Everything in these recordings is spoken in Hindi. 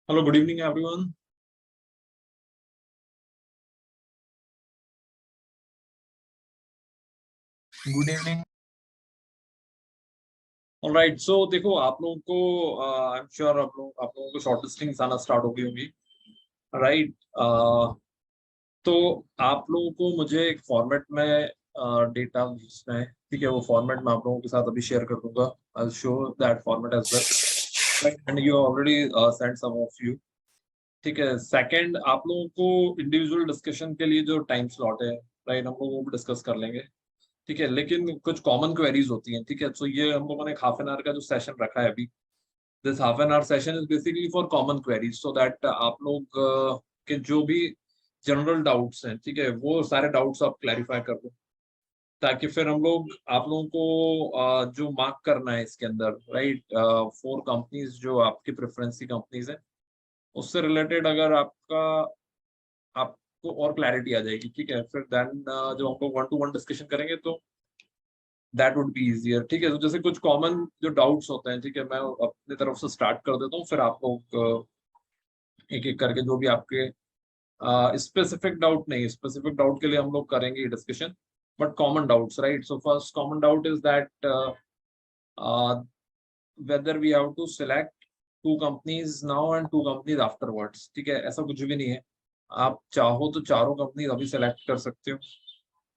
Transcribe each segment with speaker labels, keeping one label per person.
Speaker 1: Hello, good evening, everyone.
Speaker 2: Good evening.
Speaker 1: Alright, so देखो आप लोगों को आई एम श्योर आप लोगों को शॉर्टलिस्टिंग आना स्टार्ट हो गई होगी, राइट? तो आप लोगों को मुझे एक फॉर्मेट में डेटा भेजना है, ठीक है? वो फॉर्मेट मैं आप लोगों के साथ अभी शेयर कर दूंगा। I will show that format as well, right? And you already send some of you, ठीक है? सेकंड, आप लोगों को इंडिविजुअल डिस्कशन के लिए जो टाइम स्लॉट है, राइट, हम लोग वो भी डिस्कस कर लेंगे, ठीक है? लेकिन कुछ कॉमन क्वेरीज होती हैं, ठीक है? तो ये हम लोगों ने हाफ एन आवर का जो सेशन रखा है अभी, this half an hour session is basically for common queries, so that आप लोग के जो भी जनरल डाउट्स हैं, ठीक है, वो सारे डाउट्स आप क्लैरिफाई कर दो, ताकि फिर हम लोग आप लोगों को जो मार्क करना है इसके अंदर, राइट, 4 कंपनीज जो आपकी प्रेफरेंस की कंपनीज हैं, उससे रिलेटेड अगर आपको और क्लैरिटी आ जाएगी, ठीक है? फिर देन जो हम लोग 1-to-1 डिस्कशन करेंगे तो दैट वुड बी इजियर, ठीक है? तो जैसे कुछ कॉमन जो डाउट्स होते हैं, ठीक है, मैं अपनी तरफ से स्टार्ट कर देता हूँ, फिर आप लोग एक एक करके जो भी आपके स्पेसिफिक डाउट, नहीं स्पेसिफिक डाउट के लिए हम लोग करेंगे discussion, but common doubts, right? So first common doubt is that whether we have to select 2 companies now and 2 companies afterwards, ठीक है? ऐसा कुछ भी नहीं है, आप चाहो तो चारों कंपनीज अभी सेलेक्ट कर सकते हो,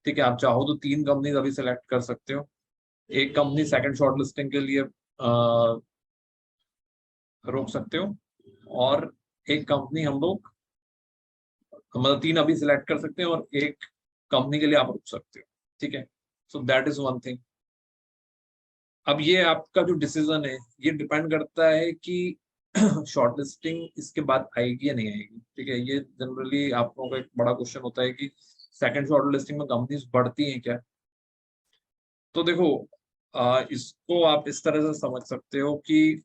Speaker 1: ठीक है? आप चाहो तो 3 कंपनीज अभी सेलेक्ट कर सकते हो, एक कंपनी सेकंड शॉर्ट लिस्टिंग के लिए रोक सकते हो, और एक कंपनी हम लोग, मतलब 3 अभी सिलेक्ट कर सकते हैं और एक कंपनी के लिए आप रोक सकते हो, ठीक है? So that is one thing. अब ये आपका जो डिसीजन है, ये डिपेंड करता है कि शॉर्टलिस्टिंग इसके बाद आएगी या नहीं आएगी, ठीक है? ये जनरली आप लोगों का एक बड़ा क्वेश्चन होता है कि सेकंड शॉर्टलिस्टिंग में कंपनीज बढ़ती हैं क्या? तो देखो, इसको आप इस तरह से समझ सकते हो कि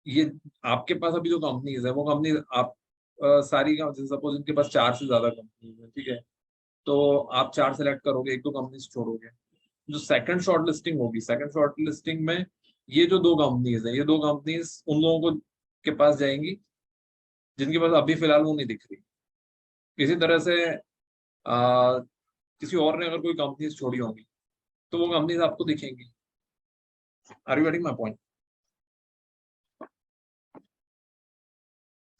Speaker 1: ये आपके पास अभी जो कंपनीज है, वो कंपनी आप सारी का सपोज इनके पास 4 से ज्यादा कंपनीज है, ठीक है? तो आप 4 सेलेक्ट करोगे, 1-2 कंपनीज छोड़ोगे। जो सेकंड शॉर्ट लिस्टिंग होगी, सेकंड शॉर्ट लिस्टिंग में ये जो 2 कंपनीज है, ये 2 कंपनीज उन लोगों को के पास जाएंगी जिनके पास अभी फिलहाल वो नहीं दिख रही। इसी तरह से किसी और ने अगर कोई कंपनीज छोड़ी होंगी, तो वो कंपनीज आपको दिखेंगी। Are you getting my point?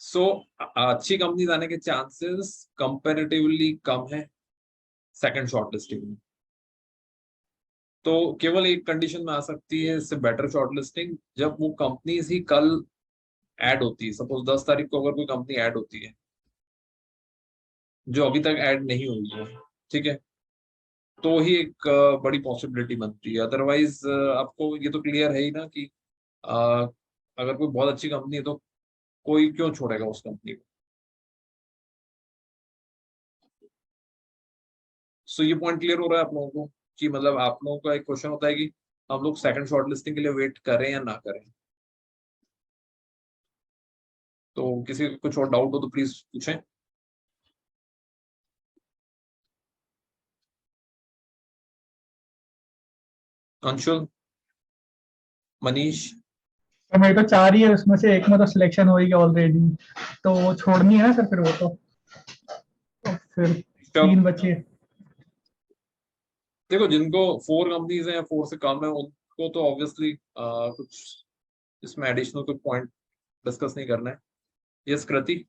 Speaker 1: So अच्छी कंपनीज आने के चांसेस कंपैरेटिवली कम है सेकंड शॉर्ट लिस्टिंग में। तो केवल एक कंडीशन में आ सकती है इससे बेटर शॉर्ट लिस्टिंग, जब वो कंपनीज ही कल ऐड होती है। सपोज 10 तारीख को अगर कोई कंपनी ऐड होती है जो अभी तक ऐड नहीं हुई है, ठीक है, तो ही एक बड़ी पॉसिबिलिटी बनती है। अदरवाइज आपको ये तो क्लियर है ही ना कि अ, अगर कोई बहुत अच्छी कंपनी है तो कोई क्यों छोड़ेगा उस कंपनी को? सो ये पॉइंट क्लियर हो रहा है आप लोगों को कि मतलब आप लोगों का एक क्वेश्चन होता है कि हम लोग सेकंड शॉर्ट लिस्टिंग के लिए वेट करें या ना करें। तो किसी को कुछ और डाउट हो तो प्लीज पूछें। अंशुल, मनीष।
Speaker 2: तो मेरे तो 4 ही है, उसमें से एक में तो सिलेक्शन हो ही गया ऑलरेडी, तो वो छोड़नी है ना सर फिर वो तो फिर
Speaker 1: तो
Speaker 2: 3 बचे।
Speaker 1: देखो, जिनको 4 कंपनीज हैं या 4 से कम है, उनको तो ऑब्वियसली कुछ इसमें एडिशनल कुछ पॉइंट डिस्कस नहीं करना है। यस कृति।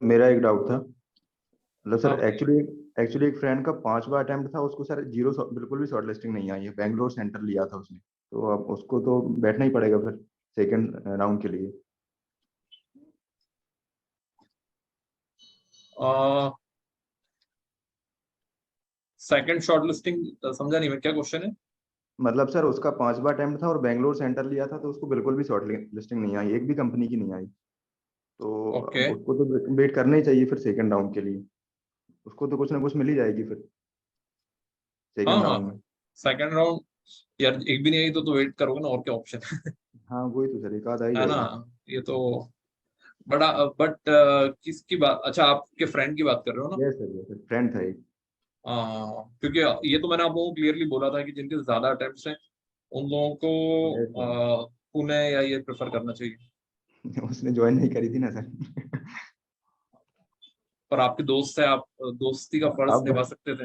Speaker 3: मेरा एक डाउट था, मतलब सर
Speaker 1: हाँ बताइए।
Speaker 3: एक्चुअली एक फ्रेंड का 5वां अटेम्प्ट था, उसको सर बिल्कुल भी शॉर्ट लिस्टिंग नहीं आई है। बैंगलोर सेंटर लिया था उसने, तो अब उसको तो बैठना ही पड़ेगा फिर सेकंड राउंड के लिए।
Speaker 1: सेकंड शॉर्टलिस्टिंग समझा नहीं मैं, क्या क्वेश्चन है?
Speaker 3: मतलब सर उसका 5वां अटेम्प्ट था और बैंगलोर सेंटर लिया था, तो उसको बिल्कुल भी शॉर्ट लिस्टिंग नहीं आई, एक भी कंपनी की नहीं आई। तो
Speaker 1: ओके।
Speaker 3: अब उसको तो वेट करना ही चाहिए फिर सेकंड राउंड के लिए। उसको तो कुछ ना कुछ मिल ही जाएगी फिर
Speaker 1: हाँ
Speaker 3: सेकंड
Speaker 1: हाँ,
Speaker 3: राउंड में।
Speaker 1: Second round. यार एक भी नहीं आई तो वेट करोगे ना, और क्या ऑप्शन है?
Speaker 3: हाँ वही तो सर, एक आध आ ही
Speaker 1: है ना?
Speaker 3: जाएगी।
Speaker 1: ये तो बड़ा, बट किसकी बात, अच्छा आपके फ्रेंड की बात कर रहे हो ना?
Speaker 3: यस सर, फ्रेंड था एक।
Speaker 1: क्योंकि ये तो मैंने आप लोगों को क्लियरली बोला था कि जिनके ज्यादा अटेम्प्ट्स हैं उन लोगों
Speaker 3: यस
Speaker 1: को
Speaker 3: सर।
Speaker 1: पुणे या ये प्रेफर करना चाहिए?
Speaker 3: उसने ज्वाइन नहीं करी थी ना सर।
Speaker 1: पर आपके दोस्त है, आप दोस्ती का फर्ज
Speaker 3: आप
Speaker 1: निभा सकते थे।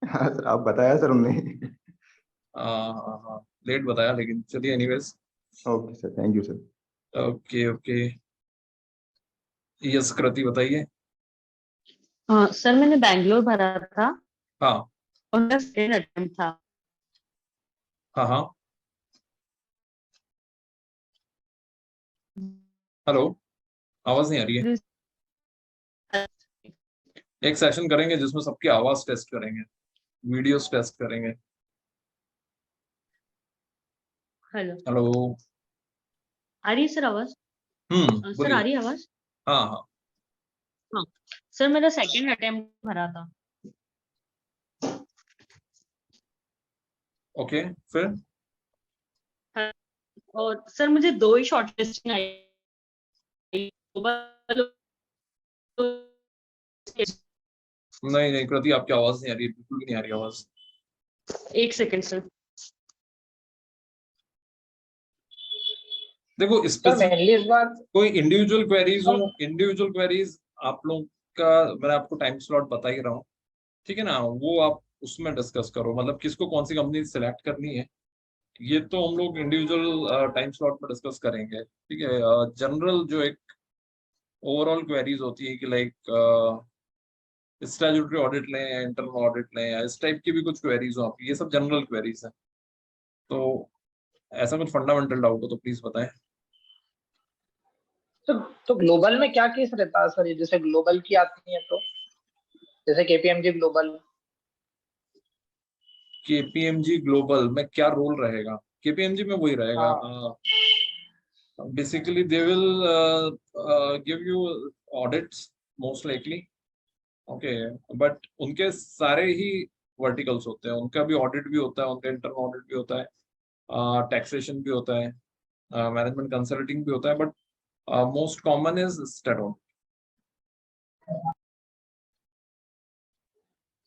Speaker 3: हाँ सर, आप बताया सर उनने।
Speaker 1: हाँ हाँ हाँ, लेट बताया लेकिन चलिए anyways.
Speaker 3: Okay sir, thank you sir.
Speaker 1: Okay okay, yes Kriti बताइए।
Speaker 4: सर मैंने बैंगलोर भरा था
Speaker 1: हाँ
Speaker 4: और मेरा सेकंड अटेम्प्ट था।
Speaker 1: हाँ हाँ, हेलो, आवाज नहीं आ रही है। एक सेशन करेंगे जिसमें सबकी आवाज टेस्ट करेंगे, वीडियोस टेस्ट करेंगे।
Speaker 4: Hello,
Speaker 1: hello.
Speaker 4: आ रही है सर आवाज? सर
Speaker 1: बोलिए।
Speaker 4: आ रही है आवाज?
Speaker 1: हाँ हाँ,
Speaker 4: हाँ सर, मेरा सेकंड अटेम्प्ट भरा था।
Speaker 1: ओके, फिर?
Speaker 4: और सर मुझे 2 ही शॉर्ट लिस्टिंग आई।
Speaker 1: नहीं नहीं कृति, आपकी आवाज नहीं आ रही है, बिल्कुल भी नहीं आ रही आवाज।
Speaker 4: एक सेकंड सर।
Speaker 1: देखो
Speaker 5: सर
Speaker 1: स्पेसिफिक
Speaker 5: मेनली इस बार
Speaker 1: कोई इंडिविजुअल क्वेरीज हो, इंडिविजुअल क्वेरीज आप लोग का मैं आपको टाइम स्लॉट बता ही रहा हूँ, ठीक है ना, वो आप उसमें डिस्कस करो, मतलब किसको कौन सी कंपनी सिलेक्ट करनी है ये तो हम लोग इंडिविजुअल टाइम स्लॉट में डिस्कस करेंगे, ठीक है। जनरल जो एक ओवरऑल क्वेरीज होती है कि लाइक स्टैट्यूटरी ऑडिट लें या इंटरनल ऑडिट लें या इस टाइप की भी कुछ क्वेरीज हो आपकी, ये सब जनरल क्वेरीज है। तो ऐसा कुछ फंडामेंटल डाउट हो तो प्लीज बताएं।
Speaker 5: तो ग्लोबल में क्या केस रहता है सर? ये जैसे ग्लोबल की आती है तो जैसे केपीएमजी ग्लोबल।
Speaker 1: केपीएमजी ग्लोबल में क्या रोल रहेगा? केपीएमजी में वही रहेगा,
Speaker 5: हाँ
Speaker 1: basically they will give you audits most likely, okay, but उनके सारे ही वर्टिकल्स होते हैं, उनका भी ऑडिट भी होता है, उनका इंटरनल ऑडिट भी होता है, टैक्सेशन भी होता है, मैनेजमेंट कंसल्टिंग भी होता है, but most common is stat.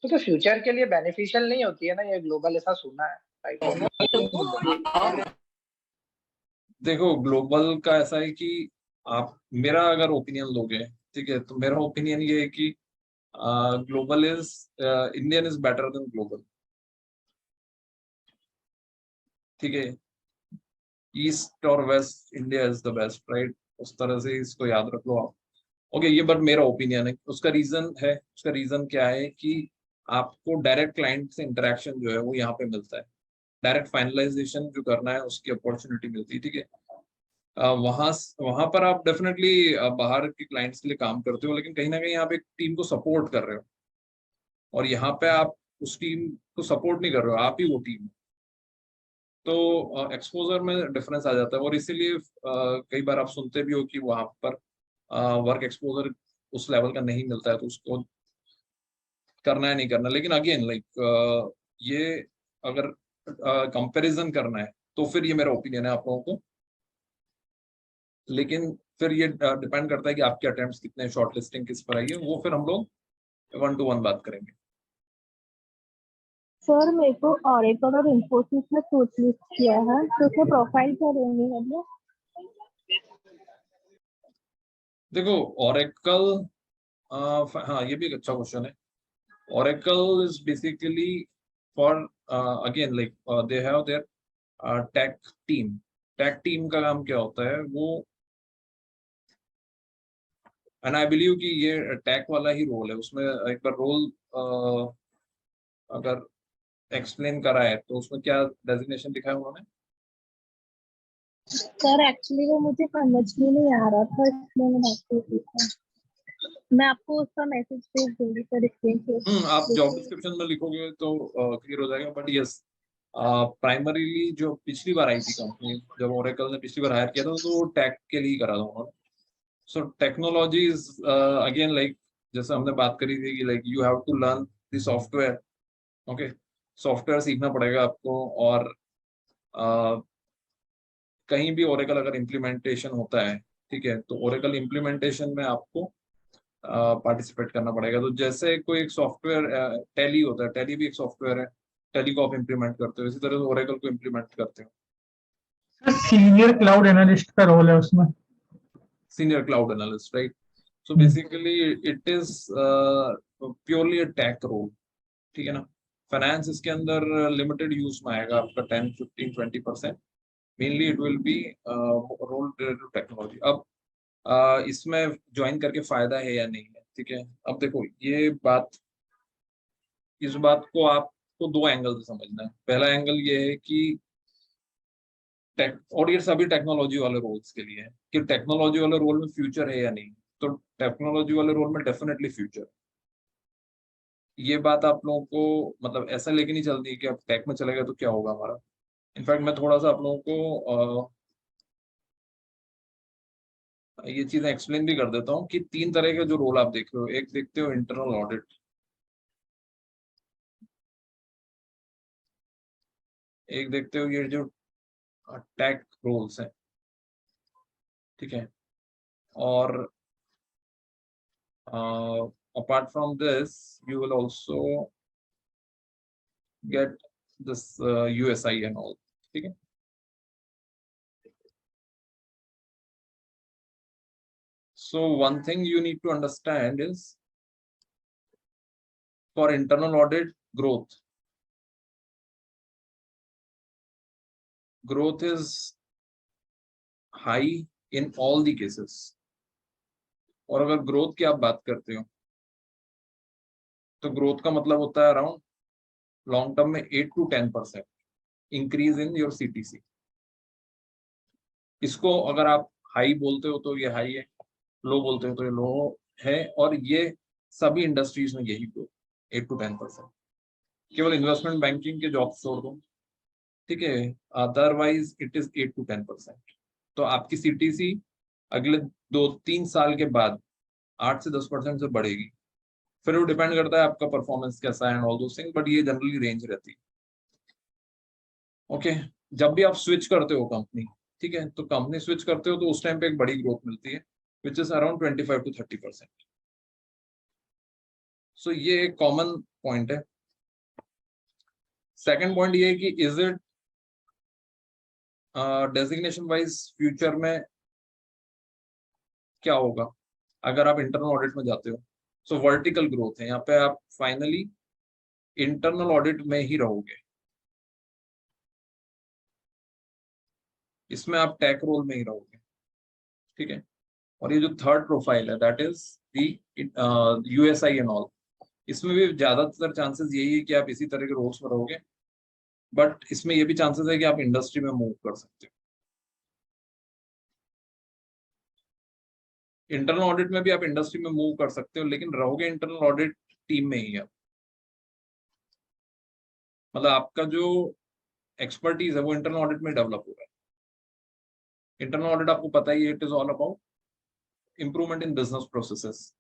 Speaker 5: तो फ्यूचर के लिए बेनिफिशियल नहीं होती है ना ये ग्लोबल, ऐसा सुना है राइट?
Speaker 1: देखो ग्लोबल का ऐसा है कि आप मेरा अगर ओपिनियन लोगे, ठीक है, तो मेरा ओपिनियन ये है कि global is Indian is better than global, ठीक है। ईस्ट और west, India is the best, right, उस तरह से इसको याद रख लो आप। ओके, ये बट मेरा ओपिनियन है, उसका रीजन है, उसका रीजन क्या है कि आपको डायरेक्ट क्लाइंट से इंटरेक्शन जो है वो यहाँ पे मिलता है, डायरेक्ट फाइनलाइजेशन जो करना है उसकी अपॉर्चुनिटी मिलती है, ठीक है। वहां वहां पर आप डेफिनेटली बाहर के क्लाइंट्स के लिए काम करते हो, लेकिन कहीं ना कहीं आप एक टीम को सपोर्ट कर रहे हो, और यहाँ पे आप उस टीम को सपोर्ट नहीं कर रहे हो, आप ही वो टीम। तो एक्सपोजर में डिफरेंस आ जाता है, और इसीलिए कई बार आप सुनते भी हो कि वहां पर वर्क एक्सपोजर उस लेवल का नहीं मिलता है, तो उसको करना है नहीं करना। लेकिन अगेन लाइक ये अगर कंपैरिजन करना है तो फिर ये मेरा ओपिनियन है आप लोगों को, लेकिन फिर ये डिपेंड करता है कि आपके अटेम्प्ट्स कितने, शॉर्ट लिस्टिंग किस पर आई है, वो फिर हम लोग 1-to-1 बात करेंगे।
Speaker 6: सर मेरे को ऑरेकल और इन्फोसिस में शॉर्ट लिस्ट किया है, तो उसमें प्रोफाइल क्या देंगे हम लोग?
Speaker 1: देखो ऑरेकल, हाँ ये भी एक अच्छा क्वेश्चन है। Oracle is basically for again like they have their tech team. Tech team का काम क्या होता है वो, एंड आई बिलीव कि ये टेक वाला ही रोल है उसमें। एक बार रोल अगर एक्सप्लेन करा है तो उसमें क्या डेजिग्नेशन दिखा है उन्होंने?
Speaker 6: सर एक्चुअली वो मुझे समझ में नहीं आ रहा था, इसलिए मैंने आपको पूछा। मैं आपको उसका मैसेज भेज दूंगी सर, स्क्रीन
Speaker 1: आप जॉब डिस्क्रिप्शन में लिखोगे तो क्लियर हो जाएगा, बट यस प्राइमरीली जो पिछली बार आई थी कंपनी, जब ओरेकल ने पिछली बार हायर किया था तो टेक के लिए करा था उन्होंने। सो टेक्नोलॉजीज अगेन लाइक जैसे हमने बात करी थी कि like you have to learn the software, okay, software सीखना पड़ेगा आपको, और कहीं भी ओरेकल अगर इम्प्लीमेंटेशन होता है, ठीक है, तो ओरेकल इम्प्लीमेंटेशन में आपको पार्टिसिपेट करना पड़ेगा। तो जैसे कोई एक सॉफ्टवेयर टैली होता है, टैली भी एक सॉफ्टवेयर है, टैली को आप इम्प्लीमेंट करते हो, इसी तरह से ओरेकल को इम्प्लीमेंट करते हो।
Speaker 2: सीनियर क्लाउड एनालिस्ट का रोल है उसमें।
Speaker 1: senior cloud analyst, right? So
Speaker 2: Hmm.
Speaker 1: basically it is purely a tech role, ठीक है ना? फाइनेंस इसके अंदर लिमिटेड यूज में आएगा आपका 10, 15, 20%। Mainly it will be role related to technology. अब इसमें ज्वाइन करके फायदा है या नहीं है, ठीक है? अब देखो ये बात, इस बात को आपको दो एंगल से समझना है। पहला एंगल ये है कि और ये सभी टेक्नोलॉजी वाले रोल्स के लिए है कि टेक्नोलॉजी वाले रोल में फ्यूचर है या नहीं। तो टेक्नोलॉजी वाले रोल में डेफिनेटली फ्यूचर। ये बात आप लोगों को मतलब ऐसा लेके नहीं चलती कि अब टेक में चले गए तो क्या होगा हमारा। इनफैक्ट मैं थोड़ा सा आप लोगों को ये चीजें एक्सप्लेन भी कर देता हूँ कि 3 तरह के जो रोल आप देख रहे हो, एक देखते हो इंटरनल ऑडिट, एक देखते हो ये जो टेक रोल्स हैं, ठीक है? और apart from this you will also get this USI and all, ठीक है? So one thing you need to understand is for internal audit growth is high in all the cases। और अगर ग्रोथ की आप बात करते हो तो ग्रोथ का मतलब होता है अराउंड लॉन्ग टर्म में 8 to 10% increase in your CTC। इसको अगर आप हाई बोलते हो तो ये हाई है, लो बोलते हो तो ये लो है, और ये सभी इंडस्ट्रीज में यही ग्रोथ 8 to 10%। केवल इन्वेस्टमेंट बैंकिंग के जॉब छोड़ दो, ठीक है? Otherwise it is 8 to 10%। तो आपकी CTC अगले 2-3 साल के बाद 8 से 10% से बढ़ेगी। फिर वो डिपेंड करता है आपका परफॉर्मेंस कैसा है and all those things, but ये जनरली रेंज रहती है। ओके, जब भी आप स्विच करते हो कंपनी, ठीक है, तो कंपनी स्विच करते हो तो उस टाइम पे एक बड़ी ग्रोथ मिलती है विच इज अराउंड 25 to 30%। सो ये एक कॉमन पॉइंट है। सेकेंड पॉइंट ये है कि is it designation wise future में क्या होगा अगर आप इंटरनल ऑडिट में जाते हो। सो वर्टिकल ग्रोथ है यहाँ पे, आप फाइनली इंटरनल ऑडिट में ही रहोगे, इसमें आप टेक रोल में ही रहोगे, ठीक है? और ये जो थर्ड प्रोफाइल है that is the USI and all, इसमें भी ज्यादातर चांसेस यही है कि आप इसी तरह के रोल्स में रहोगे, बट इसमें ये भी चांसेस है कि आप इंडस्ट्री में मूव कर सकते हो। इंटरनल ऑडिट में भी आप इंडस्ट्री में मूव कर सकते हो, लेकिन रहोगे इंटरनल ऑडिट टीम में ही आप। मतलब आपका जो एक्सपर्टीज है वो इंटरनल ऑडिट में डेवलप हो रहा है। इंटरनल ऑडिट आपको पता ही है, it is all about improvement in business processes.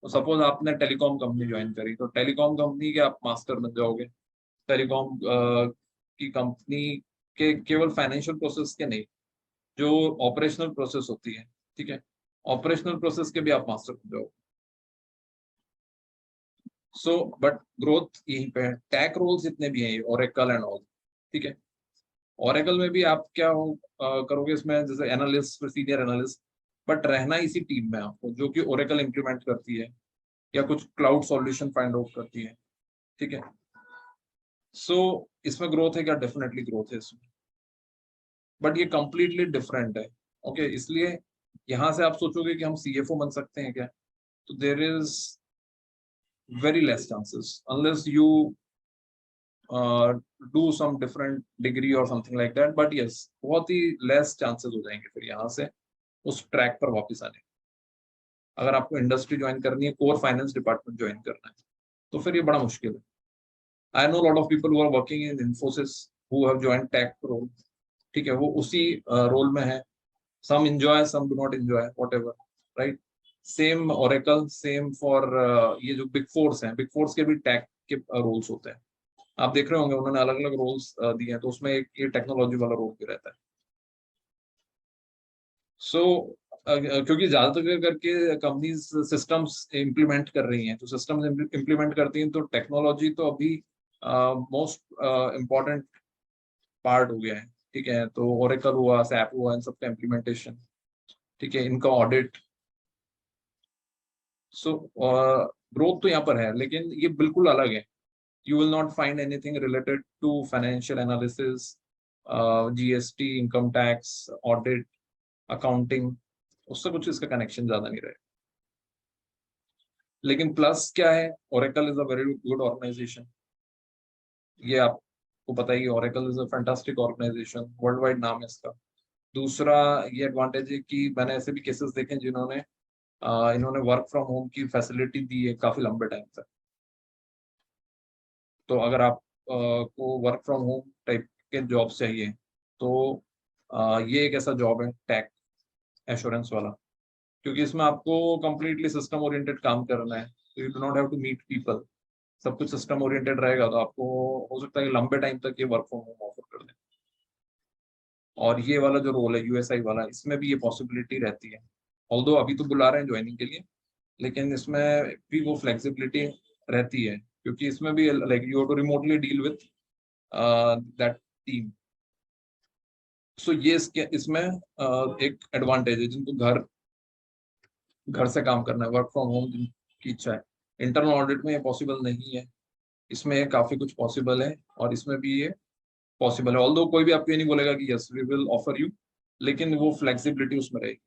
Speaker 1: तो सपोज आपने टेलीकॉम कंपनी ज्वाइन करी, तो टेलीकॉम कंपनी के आप मास्टर बन जाओगे। टेलीकॉम की कंपनी के केवल फाइनेंशियल प्रोसेस के नहीं, जो ऑपरेशनल प्रोसेस होती है, ठीक है, ऑपरेशनल प्रोसेस के भी आप मास्टर बन जाओगे। सो बट ग्रोथ यहीं पे है। टैक रोल्स जितने भी हैं, ओरेकल एंड ऑल, ठीक है, ओरेकल में भी आप क्या करोगे इसमें, जैसे एनालिस्ट, सीनियर एनालिस्ट, बट रहना इसी टीम में आपको जो कि ओरेकल इंप्लीमेंट करती है या कुछ क्लाउड सॉल्यूशन फाइंड आउट करती है, ठीक है? सो इसमें ग्रोथ है क्या? डेफिनेटली ग्रोथ है इसमें, बट ये कंप्लीटली डिफरेंट है। ओके, इसलिए यहां से आप सोचोगे कि हम CFO बन सकते हैं क्या, तो there is very less chances unless you do some different degree और something like that, but yes बहुत ही लेस चांसेस हो जाएंगे फिर यहाँ से उस ट्रैक पर वापस आने। अगर आपको इंडस्ट्री ज्वाइन करनी है, कोर फाइनेंस डिपार्टमेंट ज्वाइन करना है, तो फिर ये बड़ा मुश्किल है। I know lot of people who are working in Infosys who have joined tech role, ठीक है, वो उसी रोल में है। some enjoy, some do not enjoy, whatever, right? Same Oracle, same for ये जो बिग फोर्स हैं, बिग फोर्स के भी टैक के रोल्स होते हैं। आप देख रहे होंगे उन्होंने अलग अलग रोल्स दिए हैं, तो उसमें एक ये टेक्नोलॉजी वाला रोल भी रहता है। सो क्योंकि ज्यादातर करके कंपनीज सिस्टम्स इम्प्लीमेंट कर रही हैं, तो सिस्टम्स इम्प्लीमेंट करती हैं, तो टेक्नोलॉजी तो अभी मोस्ट इम्पॉर्टेंट पार्ट हो गया है ठीक है, तो ओरेकल हुआ, सैप हुआ, इन सबका इम्प्लीमेंटेशन, ठीक है, इनका ऑडिट। सो ग्रोथ तो यहाँ पर है, लेकिन ये बिल्कुल अलग है। You will not find anything related to financial analysis, GST, income tax, audit, accounting, उससे कुछ इसका कनेक्शन ज्यादा नहीं रहेगा। लेकिन प्लस क्या है, Oracle is a very good organization, ये आपको पता ही है। Oracle is a fantastic organization, world wide नाम है इसका। दूसरा ये एडवांटेज है कि मैंने ऐसे भी केसेस देखे जिन्होंने इन्होंने वर्क फ्रॉम होम की फैसिलिटी दी है काफी लंबे टाइम तक। तो अगर आप को वर्क फ्रॉम होम टाइप के जॉब चाहिए तो ये एक ऐसा जॉब है टैक एश्योरेंस वाला, क्योंकि इसमें आपको कंप्लीटली सिस्टम ओरिएंटेड काम करना है। You do not have to meet people, सब कुछ सिस्टम ओरिएंटेड रहेगा, तो आपको हो सकता है कि लंबे टाइम तक ये वर्क फ्रॉम होम ऑफर कर दें। और ये वाला जो रोल है यूएसआई वाला, इसमें भी ये पॉसिबिलिटी रहती है। ऑल्दो अभी तो बुला रहे हैं ज्वाइनिंग के लिए, लेकिन इसमें भी वो फ्लेक्सिबिलिटी रहती है, क्योंकि इसमें भी like you have to remotely deal with that team. So ये इसमें एक एडवांटेज है जिनको घर से काम करना है, वर्क फ्रॉम होम की इच्छा है। इंटरनल ऑडिट में ये पॉसिबल नहीं है, इसमें काफी कुछ पॉसिबल है, और इसमें भी ये पॉसिबल है। ऑल्दो कोई भी आपको ये नहीं बोलेगा कि yes we will offer you, लेकिन वो फ्लेक्सिबिलिटी उसमें रहेगी।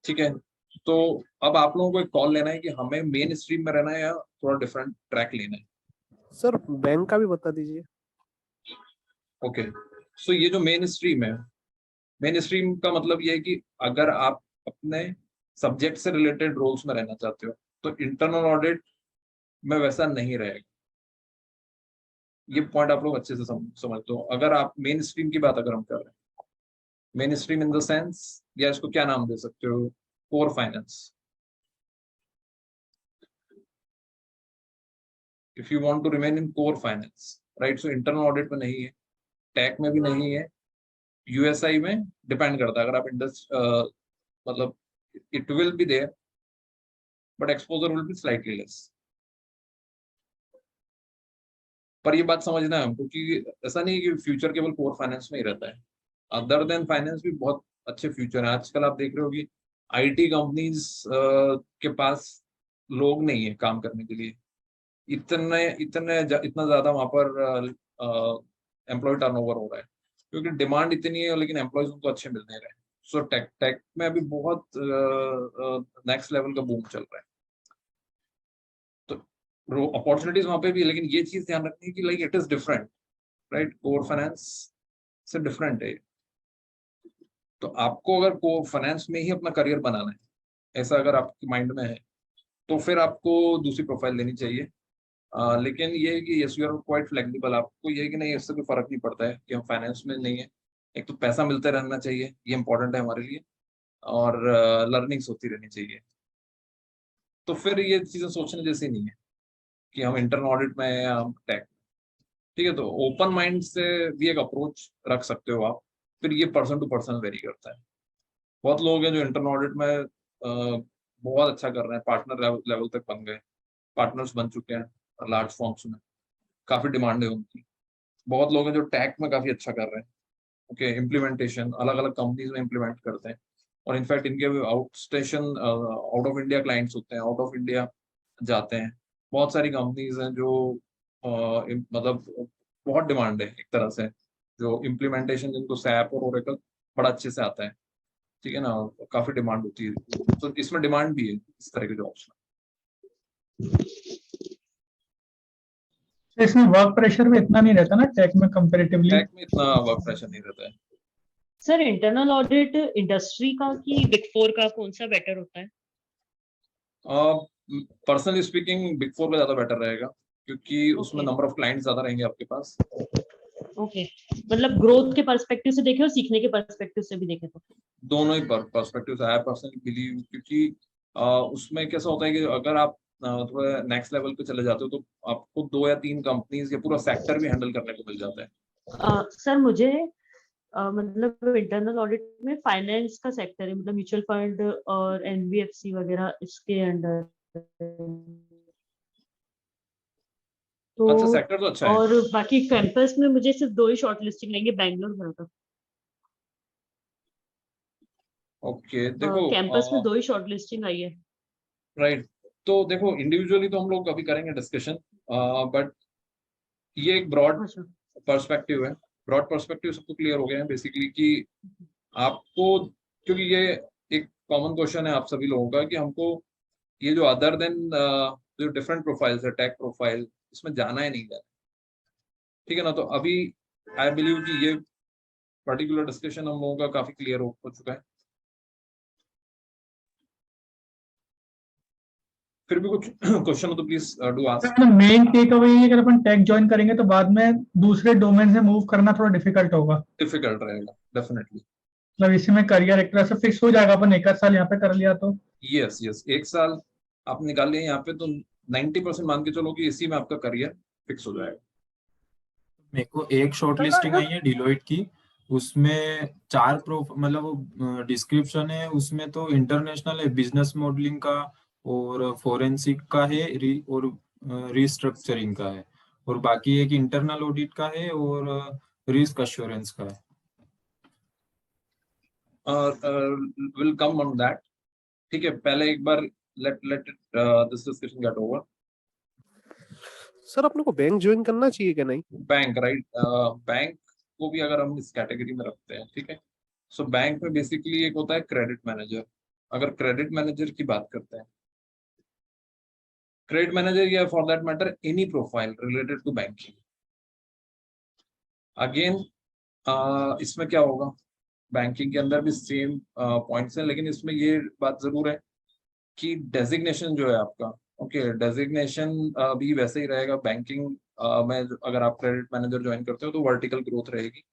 Speaker 1: ठीक है, तो अब आप लोगों को एक कॉल लेना है कि हमें मेन स्ट्रीम में रहना है या थोड़ा डिफरेंट ट्रैक लेना है।
Speaker 7: सर बैंक का भी बता दीजिए।
Speaker 1: ओके, सो ये जो मेन स्ट्रीम है, मेन स्ट्रीम का मतलब ये है कि अगर आप अपने सब्जेक्ट से रिलेटेड रोल्स में रहना चाहते हो तो इंटरनल ऑडिट में वैसा नहीं रहेगा। ये पॉइंट आप लोग अच्छे से समझते हो। अगर आप मेन स्ट्रीम की बात अगर हम कर रहे हैं, mainstream in the sense, या इसको क्या नाम दे सकते हो, core finance. If you want to remain in core finance, right, so internal audit में नहीं है, टैक में भी नहीं है, यूएसआई में डिपेंड करता है। अगर आप मतलब it will be there but exposure will be slightly less. पर ये बात समझना है हमको कि ऐसा नहीं कि फ्यूचर केवल कोर फाइनेंस में ही रहता है, अदर देन फाइनेंस भी बहुत अच्छे फ्यूचर है। आजकल आप देख रहे हो कि आईटी कंपनीज के पास लोग नहीं है काम करने के लिए, इतना ज्यादा वहां पर एम्प्लॉय टर्नओवर हो रहा है, क्योंकि डिमांड इतनी है लेकिन एम्प्लॉयज उनको अच्छे मिल नहीं रहे। सो टेक में अभी बहुत नेक्स्ट लेवल का बूम चल रहा है, तो अपॉर्चुनिटीज वहां पे भी है। लेकिन ये चीज ध्यान रखनी है कि like it is different, right, core finance से डिफरेंट है। तो आपको अगर कोर फाइनेंस में ही अपना करियर बनाना है, ऐसा अगर आपके माइंड में है, तो फिर आपको दूसरी प्रोफाइल लेनी चाहिए। लेकिन ये है कि yes you are quite flexible, आपको ये है कि नहीं, इससे कोई फर्क नहीं पड़ता है कि हम फाइनेंस में नहीं है। एक तो पैसा मिलते रहना चाहिए, ये इंपॉर्टेंट है हमारे लिए, और लर्निंग्स होती रहनी चाहिए। तो फिर ये चीजें सोचने जैसी नहीं है कि हम इंटरनल ऑडिट में हैं या हम टेक। ठीक है, तो ओपन माइंड से भी एक अप्रोच रख सकते हो आप। फिर ये पर्सन टू पर्सन वेरी करता है। बहुत लोग हैं जो इंटरनल ऑडिट में बहुत अच्छा कर रहे हैं, पार्टनर लेवल तक बन गए, पार्टनर्स बन चुके हैं लार्ज फॉर्म्स में, काफी डिमांड है उनकी। बहुत लोग हैं जो टैक में काफी अच्छा कर रहे हैं, ओके, इम्प्लीमेंटेशन अलग अलग कंपनीज में इम्प्लीमेंट करते हैं, और इनफैक्ट इनके आउट ऑफ इंडिया क्लाइंट्स होते हैं, आउट ऑफ इंडिया जाते हैं। बहुत सारी कंपनीज हैं जो मतलब बहुत डिमांड है एक तरह से, जो इम्प्लीमेंटेशन जिनको सैप और ओरेकल बड़ा अच्छे से आता है, ठीक है ना, काफी डिमांड होती है। तो इसमें डिमांड भी है इस तरह के जॉब्स में।
Speaker 2: तो इसमें वर्क प्रेशर भी इतना नहीं रहता ना टेक में कंपैरेटिवली।
Speaker 1: टैक में इतना वर्क प्रेशर नहीं रहता है।
Speaker 4: सर इंटरनल ऑडिट इंडस्ट्री का कि बिग फोर का कौन सा बेटर होता है?
Speaker 1: पर्सनली स्पीकिंग बिग फोर का ज्यादा बेटर रहेगा, क्योंकि उसमें
Speaker 4: Okay.
Speaker 1: नंबर ऑफ क्लाइंट्स ज्यादा रहेंगे आपके पास।
Speaker 4: ओके, मतलब ग्रोथ के पर्सपेक्टिव से देखे और सीखने के पर्सपेक्टिव से भी देखे तो?
Speaker 1: दोनों ही पर्सपेक्टिव से आई पर्सनली बिलीव, क्योंकि उसमें कैसा होता है कि अगर आप थोड़ा नेक्स्ट लेवल पे चले जाते हो तो आपको 2 या 3 कंपनीज या पूरा सेक्टर भी हैंडल करने को मिल जाता है।
Speaker 4: सर मुझे मतलब इंटरनल ऑडिट में फाइनेंस का सेक्टर है, मतलब म्यूचुअल फंड और एनबीएफसी वगैरह इसके अंडर।
Speaker 1: अच्छा,
Speaker 4: तो
Speaker 1: सेक्टर तो अच्छा है।
Speaker 4: और बाकी कैंपस में मुझे सिर्फ 2 ही शॉर्ट लिस्टिंग लेंगे, बैंगलोर भरा था।
Speaker 1: ओके, देखो
Speaker 4: कैंपस में 2 ही शॉर्ट लिस्टिंग आई है।
Speaker 1: राइट, तो देखो इंडिविजुअली तो हम लोग अभी करेंगे डिस्कशन, बट ये एक ब्रॉड
Speaker 4: अच्छा,
Speaker 1: पर्सपेक्टिव है। ब्रॉड पर्सपेक्टिव सबको क्लियर हो गया है बेसिकली कि आपको, क्योंकि ये एक कॉमन क्वेश्चन है आप सभी लोगों का कि हमको ये जो अदर देन जो डिफरेंट प्रोफाइल्स है, टेक प्रोफाइल, इसमें जाना है नहीं जाना, ठीक है ना। तो अभी आई बिलीव कि ये पर्टिकुलर डिस्कशन हम लोगों का काफी क्लियर हो चुका है। फिर भी कुछ क्वेश्चन हो तो please do ask.
Speaker 2: Main takeaway ये कि अगर अपन टेक ज्वाइन करेंगे तो बाद में दूसरे डोमेन से मूव करना थोड़ा डिफिकल्ट होगा।
Speaker 1: डिफिकल्ट रहेगा डेफिनेटली।
Speaker 2: मतलब इसी में करियर एक तरह से फिक्स हो जाएगा, अपन एक आध साल यहाँ पे कर लिया तो।
Speaker 1: यस यस, एक साल आप निकाल लिए यहाँ पे तो 90% मान के चलो कि इसी में आपका करियर फिक्स हो जाएगा।
Speaker 8: मेरे को एक शॉर्ट लिस्टिंग आई है डिलॉइट की, उसमें 4 प्रो मतलब वो डिस्क्रिप्शन है उसमें, तो इंटरनेशनल है, बिजनेस मॉडलिंग का और फोरेंसिक का है, और रिस्ट्रक्चरिंग का है, और बाकी एक इंटरनल ऑडिट का है और रिस्क अश्योरेंस का है।
Speaker 1: विल कम ऑन दैट, ठीक है। पहले एक बार let this discussion get over.
Speaker 7: Sir अपने को बैंक ज्वाइन करना चाहिए क्या नहीं?
Speaker 1: बैंक, राइट, बैंक को भी अगर हम इस कैटेगरी में रखते हैं, ठीक है। सो बैंक में बेसिकली एक होता है क्रेडिट मैनेजर। अगर क्रेडिट मैनेजर की बात करते हैं, क्रेडिट मैनेजर या for that matter any profile related to banking, again इसमें क्या होगा, बैंकिंग के अंदर भी सेम पॉइंट्स हैं, लेकिन इसमें ये बात जरूर है कि डेजिग्नेशन जो है आपका, ओके, डेजिग्नेशन भी वैसे ही रहेगा। बैंकिंग में अगर आप क्रेडिट मैनेजर ज्वाइन करते हो तो वर्टिकल ग्रोथ रहेगी।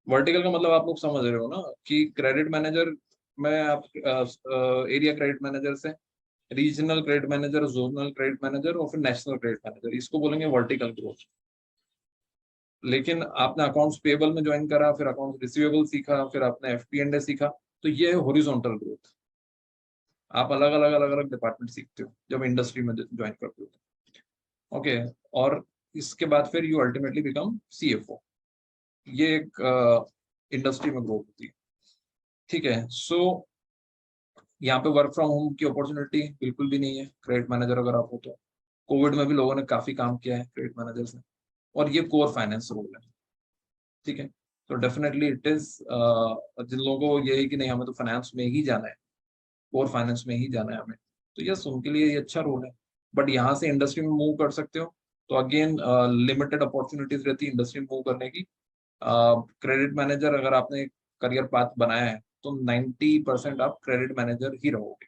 Speaker 1: वर्टिकल का मतलब आप लोग समझ रहे हो ना कि क्रेडिट मैनेजर में आप एरिया क्रेडिट मैनेजर से regional credit manager, zonal credit manager और फिर नेशनल क्रेडिट मैनेजर, इसको बोलेंगे वर्टिकल ग्रोथ। लेकिन आपने अकाउंट्स पेबल में ज्वाइन करा, फिर अकाउंट्स रिसीवेबल सीखा, फिर आपने FP&A सीखा, तो ये है हॉरिजॉन्टल ग्रोथ। आप अलग अलग डिपार्टमेंट सीखते हो जब इंडस्ट्री में ज्वाइन करते हो, ओके। और इसके बाद फिर यू अल्टीमेटली बिकम CFO। ये एक इंडस्ट्री में ग्रोथ होती है, ठीक है। सो यहाँ पे वर्क फ्रॉम होम की अपॉर्चुनिटी बिल्कुल भी नहीं है क्रेडिट मैनेजर अगर आप हो तो। कोविड में भी लोगों ने काफी काम किया है क्रेडिट मैनेजर्स ने, और ये कोर फाइनेंस रोल है, ठीक है। तो डेफिनेटली इट इज, जिन लोगों को ये है कि नहीं हमें तो फाइनेंस में ही जाना है, कोर फाइनेंस में ही जाना है हमें, तो यस उनके लिए ये अच्छा रोल है। बट यहाँ से इंडस्ट्री में मूव कर सकते हो तो अगेन लिमिटेड अपॉर्चुनिटीज रहती है इंडस्ट्री में मूव करने की। क्रेडिट मैनेजर अगर आपने करियर पाथ बनाया है तो 90% आप क्रेडिट मैनेजर ही रहोगे।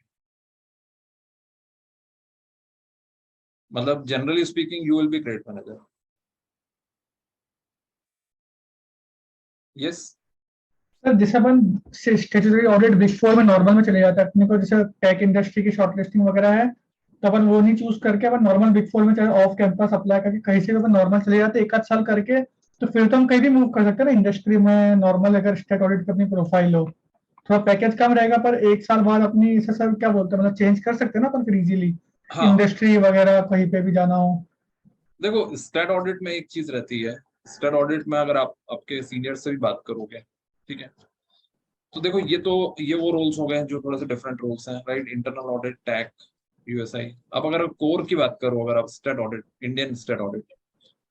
Speaker 1: मतलब generally speaking you will B credit manager. Yes
Speaker 2: sir जैसे अपन स्टेट्यूटरी ऑडिट बिग फोर में नॉर्मल में चले जाते हैं अपने को, जैसे टेक इंडस्ट्री की शॉर्टलिस्टिंग वगैरह है तो अपन वो नहीं चूज करके अपन नॉर्मल बिग फोर में चाहे ऑफ कैंपस अप्लाई करके कहीं से भी अपन नॉर्मल चले जाते हैं एक आध साल करके, तो फिर तो हम कहीं भी मूव कर सकते हैं ना इंडस्ट्री में नॉर्मल, अगर स्टेट ऑडिट की अपनी प्रोफाइल हो। थोड़ा पैकेज कम रहेगा पर एक साल बाद अपनी इसे सर क्या बोलते हैं मतलब चेंज कर सकते हैं ना अपन फिर इजीली,
Speaker 1: हाँ,
Speaker 2: इंडस्ट्री वगैरह कहीं पे भी जाना हो।
Speaker 1: देखो स्टेट ऑडिट में एक चीज रहती है, स्टेट ऑडिट में अगर आप आपके सीनियर से भी बात करोगे, ठीक है, तो देखो ये वो रोल्स हो गए जो थोड़े से डिफरेंट रोल्स हैं, राइट। इंटरनल ऑडिट, टैक, USI। अब अगर कोर की बात करो, अगर आप state audit, Indian state audit,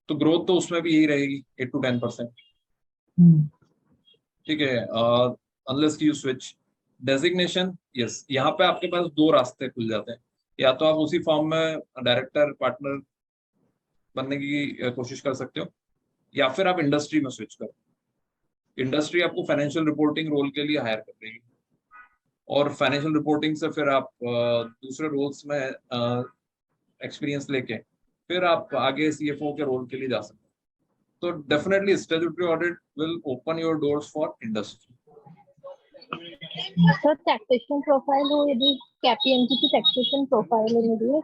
Speaker 1: तो ग्रोथ तो उसमें भी यही रहेगी 8 to 10%, ठीक है। Unless you switch designation, yes यहाँ पे आपके पास 2 रास्ते खुल जाते हैं। या तो आप उसी फॉर्म में डायरेक्टर पार्टनर बनने की कोशिश कर सकते हो, या फिर आप इंडस्ट्री में स्विच करो। इंडस्ट्री आपको फाइनेंशियल रिपोर्टिंग रोल के लिए हायर कर देगी, और फाइनेंशियल रिपोर्टिंग से फिर आप दूसरे रोल्स में एक्सपीरियंस लेके फिर आप आगे CFO के रोल के लिए जा सकते हो। तो definitely statutory audit will open your doors for industry.
Speaker 6: Sir taxation profile हो, यदि KPMG की टैक्सेशन प्रोफाइल है मेरी,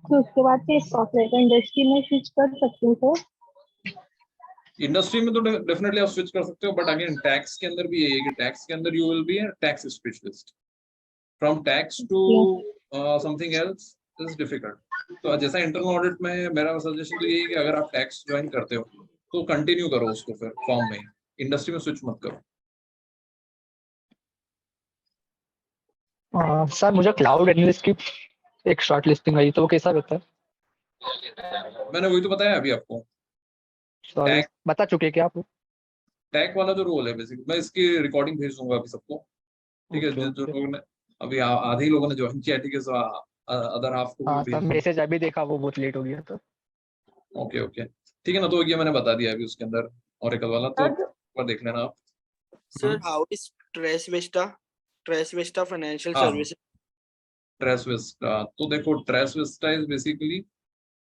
Speaker 6: तो उसके बाद फिर कॉर्पोरेट इंडस्ट्री में स्विच कर सकती हूँ सर?
Speaker 1: इंडस्ट्री में तो डेफिनेटली आप स्विच कर सकते हो, बट अगेन टैक्स के अंदर भी यही है कि टैक्स के अंदर you will be a tax specialist. From tax to something else is difficult. तो जैसा इंटरनल ऑडिट में मेरा सजेशन तो यही है कि अगर आप टैक्स ज्वाइन करते हो तो कंटिन्यू करो उसको, फिर फॉर्म में, इंडस्ट्री में स्विच मत करो।
Speaker 9: सर मुझे क्लाउड एनालिस्ट की एक शॉर्ट लिस्टिंग आई तो वो कैसा रहता है?
Speaker 1: मैंने वही तो बताया अभी आपको,
Speaker 9: सॉरी
Speaker 1: टैग
Speaker 9: बता चुके क्या आप?
Speaker 1: टैग वाला जो रोल है बेसिकली, मैं इसकी रिकॉर्डिंग भेज दूंगा अभी सबको, ठीक है?
Speaker 9: ओके
Speaker 1: जो
Speaker 9: ओके।
Speaker 1: लोगों ने अभी आधे ही लोगों ने ज्वाइन किया, ठीक है, सो अदर हाफ को भी
Speaker 9: हाँ
Speaker 1: भेज
Speaker 9: सर
Speaker 1: दूंगा।
Speaker 9: मैसेज अभी देखा, वो बहुत लेट हो गया तो।
Speaker 1: ओके ओके, ठीक है ना, तो ये मैंने बता दिया अभी उसके अंदर ओरेकल वाला, तो
Speaker 4: सर
Speaker 1: पर देख लेना आप।
Speaker 10: Sir, how is Trace Vista Financial
Speaker 1: हाँ,
Speaker 10: Services?
Speaker 1: ट्रेस विस्टा, तो देखो trace Vista is basically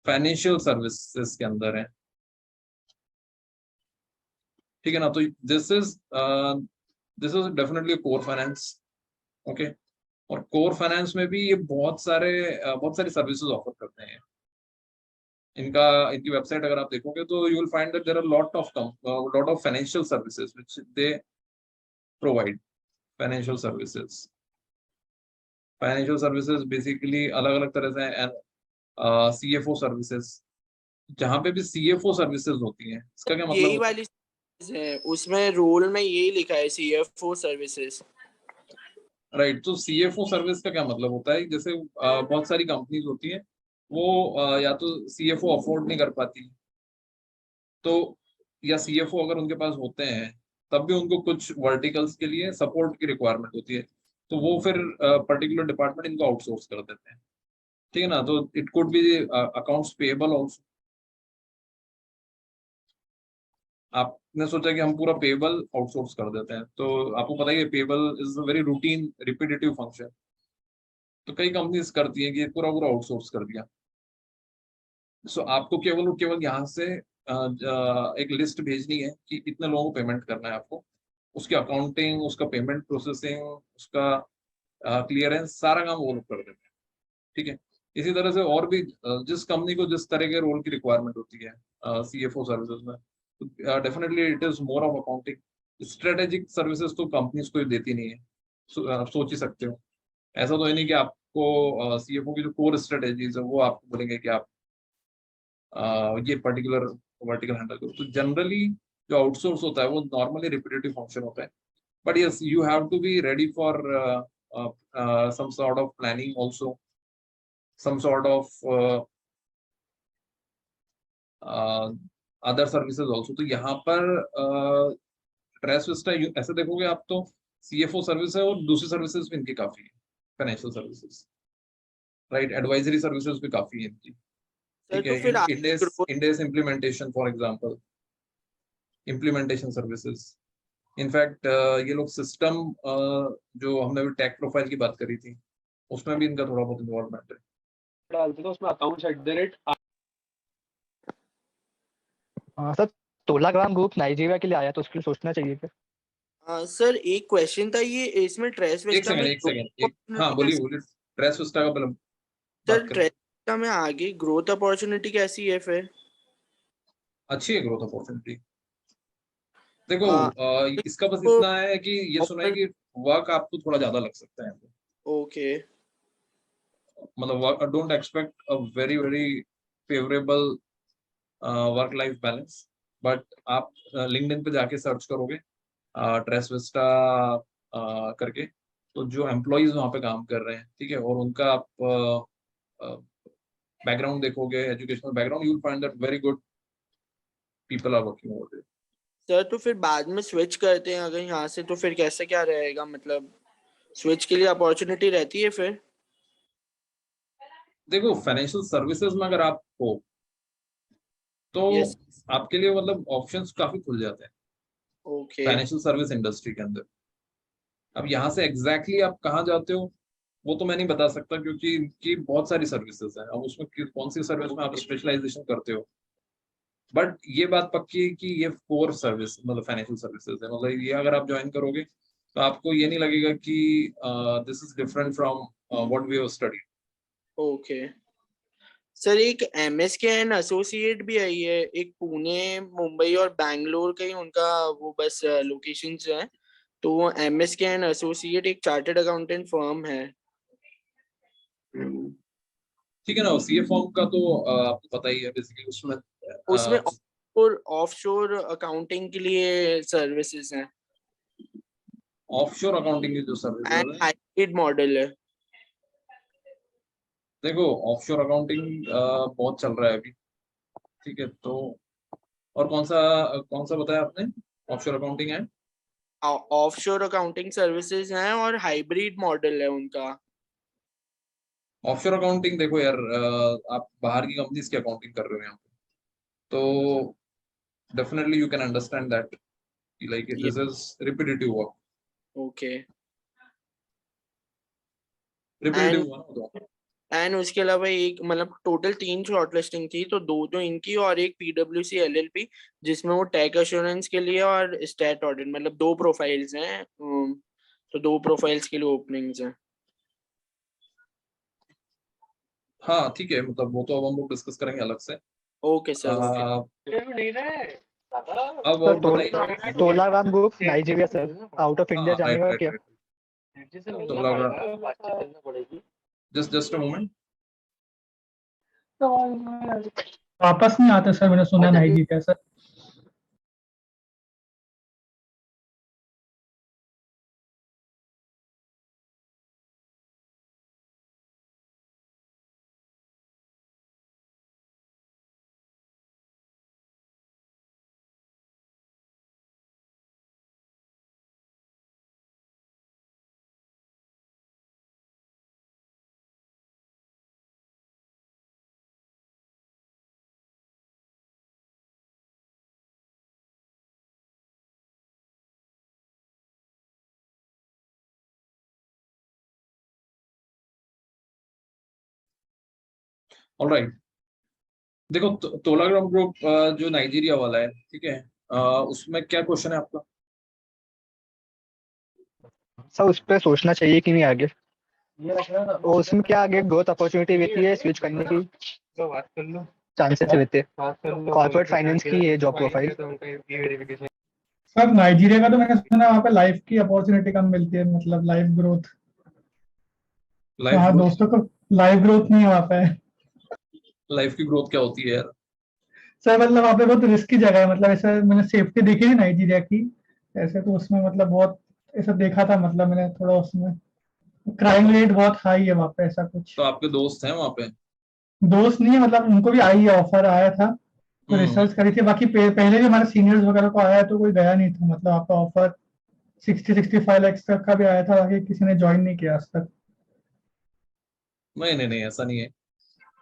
Speaker 1: financial services के अंदर है, ठीक है ना? तो this is definitely core finance, okay? और कोर फाइनेंस में भी ये बहुत सारी सर्विसेज ऑफर करते हैं। इनकी वेबसाइट अगर आप देखोगे तो you will find that there are lot of financial services which they provide. Financial services basically अलग अलग तरह से, एंड सीएफओ सर्विसेज, जहाँ पे भी सीएफओ सर्विसेज होती हैं, इसका क्या मतलब
Speaker 10: यही
Speaker 1: होता है?
Speaker 10: वाली है, उसमें रोल में यही लिखा है CFO सर्विसेज।
Speaker 1: राइट, तो सीएफओ सर्विस का क्या मतलब होता है? जैसे बहुत सारी कंपनीज होती हैं, वो या तो सीएफओ अफोर्ड नहीं कर पाती, तो या सीएफओ अगर उनके पास होते हैं तब भी उनको कुछ वर्टिकल्स के लिए सपोर्ट की रिक्वायरमेंट होती है, तो वो फिर पर्टिकुलर डिपार्टमेंट इनको आउटसोर्स कर देते हैं, ठीक है ना? तो it could be accounts payable also. आपने सोचा कि हम पूरा पेएबल आउटसोर्स कर देते हैं, तो आपको पता ही है payable is a very routine repetitive function, तो कई कंपनीज करती हैं कि पूरा पूरा आउटसोर्स कर दिया। सो आपको केवल और केवल यहाँ से एक लिस्ट भेजनी है कि इतने लोगों को पेमेंट करना है आपको, उसकी अकाउंटिंग, उसका पेमेंट प्रोसेसिंग, उसका क्लियरेंस, सारा काम वो लोग कर देते हैं, ठीक है? इसी तरह से और भी जिस कंपनी को जिस तरह के रोल की रिक्वायरमेंट होती है सीएफओ सर्विसेज में, तो definitely it is more of accounting. Strategic services तो कंपनीज को देती नहीं है, आप सोच ही सकते हो। ऐसा तो है नहीं कि आपको सीएफओ की जो कोर स्ट्रेटेजीज है वो आपको बोलेंगे कि आप ये पर्टिकुलर वर्टिकल हैंडल करो। तो जनरली जो आउटसोर्स होता है वो नॉर्मली रिपीटेटिव फंक्शन होता है, but yes you have to be ready for some sort of planning also, some sort of other services also। तो यहाँ पर ट्रेस विस्टा ऐसे देखोगे आप तो सीएफओ सर्विस है और दूसरी सर्विसेज भी इनकी काफी है, financial services, right? Advisory services भी काफी है इनकी,
Speaker 10: सर
Speaker 1: ठीक
Speaker 10: तो
Speaker 1: है?
Speaker 10: फिर आगे growth-
Speaker 1: इंडेस implementation for example, implementation services. In fact ये लोग सिस्टम, जो हमने अभी टैग प्रोफाइल की बात करी थी, उसमें भी इनका थोड़ा बहुत इन्वॉल्वमेंट है।
Speaker 7: डालते तो उसमें अकाउंट्स
Speaker 9: सर तोलाग्राम ग्रुप नाइजीरिया के लिए आया तो उसके लिए सोचना चाहिए क्या?
Speaker 10: सर एक क्वेश्चन था, ये इसमें ट्रेस विस्टा में
Speaker 1: एक सेकंड, हाँ बोलिए ट्रेस विस्टा का पहले
Speaker 10: सर
Speaker 1: बात करें।
Speaker 10: ट्रेस विस्टा में आगे ग्रोथ अपॉर्चुनिटी कैसी है फिर?
Speaker 1: अच्छी है ग्रोथ अपॉर्चुनिटी। देखो
Speaker 10: आ,
Speaker 1: इसका बस
Speaker 10: तो
Speaker 1: इतना है कि ये सुना है कि वर्क आपको थोड़ा ज्यादा लग सकता है,
Speaker 10: ओके
Speaker 1: मतलब don't expect a very very favourable work life balance, but आप लिंक्डइन पे जाके सर्च करोगे ट्रेस विस्टा करके, तो जो एम्प्लॉइज वहाँ पे काम कर रहे हैं, ठीक है, और उनका आप बैकग्राउंड देखोगे, educational background, you will find that very good people are working over there.
Speaker 10: Sir, तो फिर बाद में स्विच करते हैं अगर यहाँ से, तो फिर कैसे क्या रहेगा, मतलब स्विच के लिए अपॉर्चुनिटी रहती है फिर?
Speaker 1: देखो फाइनेंशियल सर्विसेज में अगर आप हो तो
Speaker 10: यस
Speaker 1: आपके लिए मतलब ऑप्शंस काफी खुल जाते हैं
Speaker 10: ओके
Speaker 1: फाइनेंशियल सर्विस इंडस्ट्री के अंदर। अब यहाँ से एग्जैक्टली आप कहाँ जाते हो वो तो मैं नहीं बता सकता, क्योंकि इनकी बहुत सारी सर्विसेज हैं, अब उसमें कौन सी सर्विस में आप स्पेशलाइजेशन करते हो, बट ये बात पक्की है कि ये कोर सर्विस मतलब फाइनेंशियल सर्विसेज है, मतलब ये अगर आप ज्वाइन करोगे तो आपको ये नहीं लगेगा कि this is different from what we have studied.
Speaker 10: Okay sir, एक MSK एंड एसोसिएट भी आई है, एक पुणे, मुंबई और बैंगलोर का ही उनका वो बस लोकेशंस हैं। तो वो MSK एंड एसोसिएट एक चार्टर्ड अकाउंटेंट फर्म है।
Speaker 1: ठीक है ना। सीए फॉर्म का तो आपको पता ही है बेसिकली उसमें
Speaker 10: उसमें और ऑफशोर अकाउंटिंग के लिए सर्विसेज हैं
Speaker 1: ऑफशोर अकाउंटिंग की जो सर्विस
Speaker 10: एंड
Speaker 1: है,
Speaker 10: हाइब्रिड मॉडल है।
Speaker 1: देखो ऑफशोर अकाउंटिंग बहुत चल रहा है अभी, ठीक है। तो और कौन सा बताया आपने, ऑफशोर अकाउंटिंग है?
Speaker 10: ऑफशोर अकाउंटिंग सर्विसेज हैं और हाइब्रिड मॉडल है उनका।
Speaker 1: ऑफशोर अकाउंटिंग देखो यार, आप बाहर की कंपनीज की अकाउंटिंग कर रहे हो यहाँ पे, तो definitely you can understand that like this is repetitive work,
Speaker 10: okay
Speaker 1: repetitive work.
Speaker 10: And उसके अलावा एक मतलब टोटल 3 शॉर्टलिस्टिंग थी, तो 2 तो इनकी और एक पीडब्ल्यूसी एलएलपी जिसमें वो टेक एश्योरेंस के लिए और स्टैट ऑडिट, मतलब 2 प्रोफाइल्स हैं। तो 2 प्रोफाइल्स के लिए ओपनिंग्स हैं।
Speaker 1: हाँ ठीक है, मतलब वो तो अब हम लोग डिस्कस करेंगे अलग से।
Speaker 10: Okay sir, okay.
Speaker 1: अब
Speaker 9: सर
Speaker 1: और बताइए।
Speaker 9: Tolaram group Nigeria sir, out of India जाने का
Speaker 1: राइट
Speaker 9: क्या?
Speaker 1: Right, just a moment.
Speaker 2: वापस नहीं आते सर, मैंने सुना नाइजीरिया सर।
Speaker 1: ऑलराइट, देखो तोलाग्राम ग्रुप जो नाइजीरिया वाला है, ठीक है, उसमें क्या क्वेश्चन है आपका?
Speaker 9: सर उस पर सोचना चाहिए कि नहीं आगे, और उसमें क्या आगे ग्रोथ अपॉर्चुनिटी रहती है, स्विच करने की चांसेस रहते हैं, कॉर्पोरेट फाइनेंस की ये जॉब प्रोफाइल।
Speaker 2: सर नाइजीरिया का तो मैंने सुना वहाँ पे लाइफ की अपॉर्चुनिटी कम मिलती है, मतलब लाइफ ग्रोथ। हाँ दोस्तों को लाइफ ग्रोथ नहीं है वहाँ पे।
Speaker 1: लाइफ की ग्रोथ क्या होती है यार?
Speaker 2: सर मतलब वहाँ पे बहुत रिस्की जगह है, मतलब ऐसा मैंने सेफ्टी देखी है नाइजीरिया की, ऐसे तो उसमें मतलब बहुत ऐसा देखा था, मतलब मैंने थोड़ा उसमें क्राइम रेट बहुत हाई है वहाँ पे, ऐसा कुछ।
Speaker 1: तो आपके दोस्त हैं वहाँ पे?
Speaker 2: दोस्त नहीं है, मतलब उनको भी आई है, ऑफर आया था तो रिसर्च करी थी। बाकी पहले भी हमारे सीनियर्स वगैरह को आया है तो कोई गया नहीं था, मतलब आपका ऑफर 60-65 लाख तक का भी आया था, बाकी किसी ने ज्वाइन नहीं किया आज तक।
Speaker 1: नहीं नहीं नहीं, ऐसा नहीं है।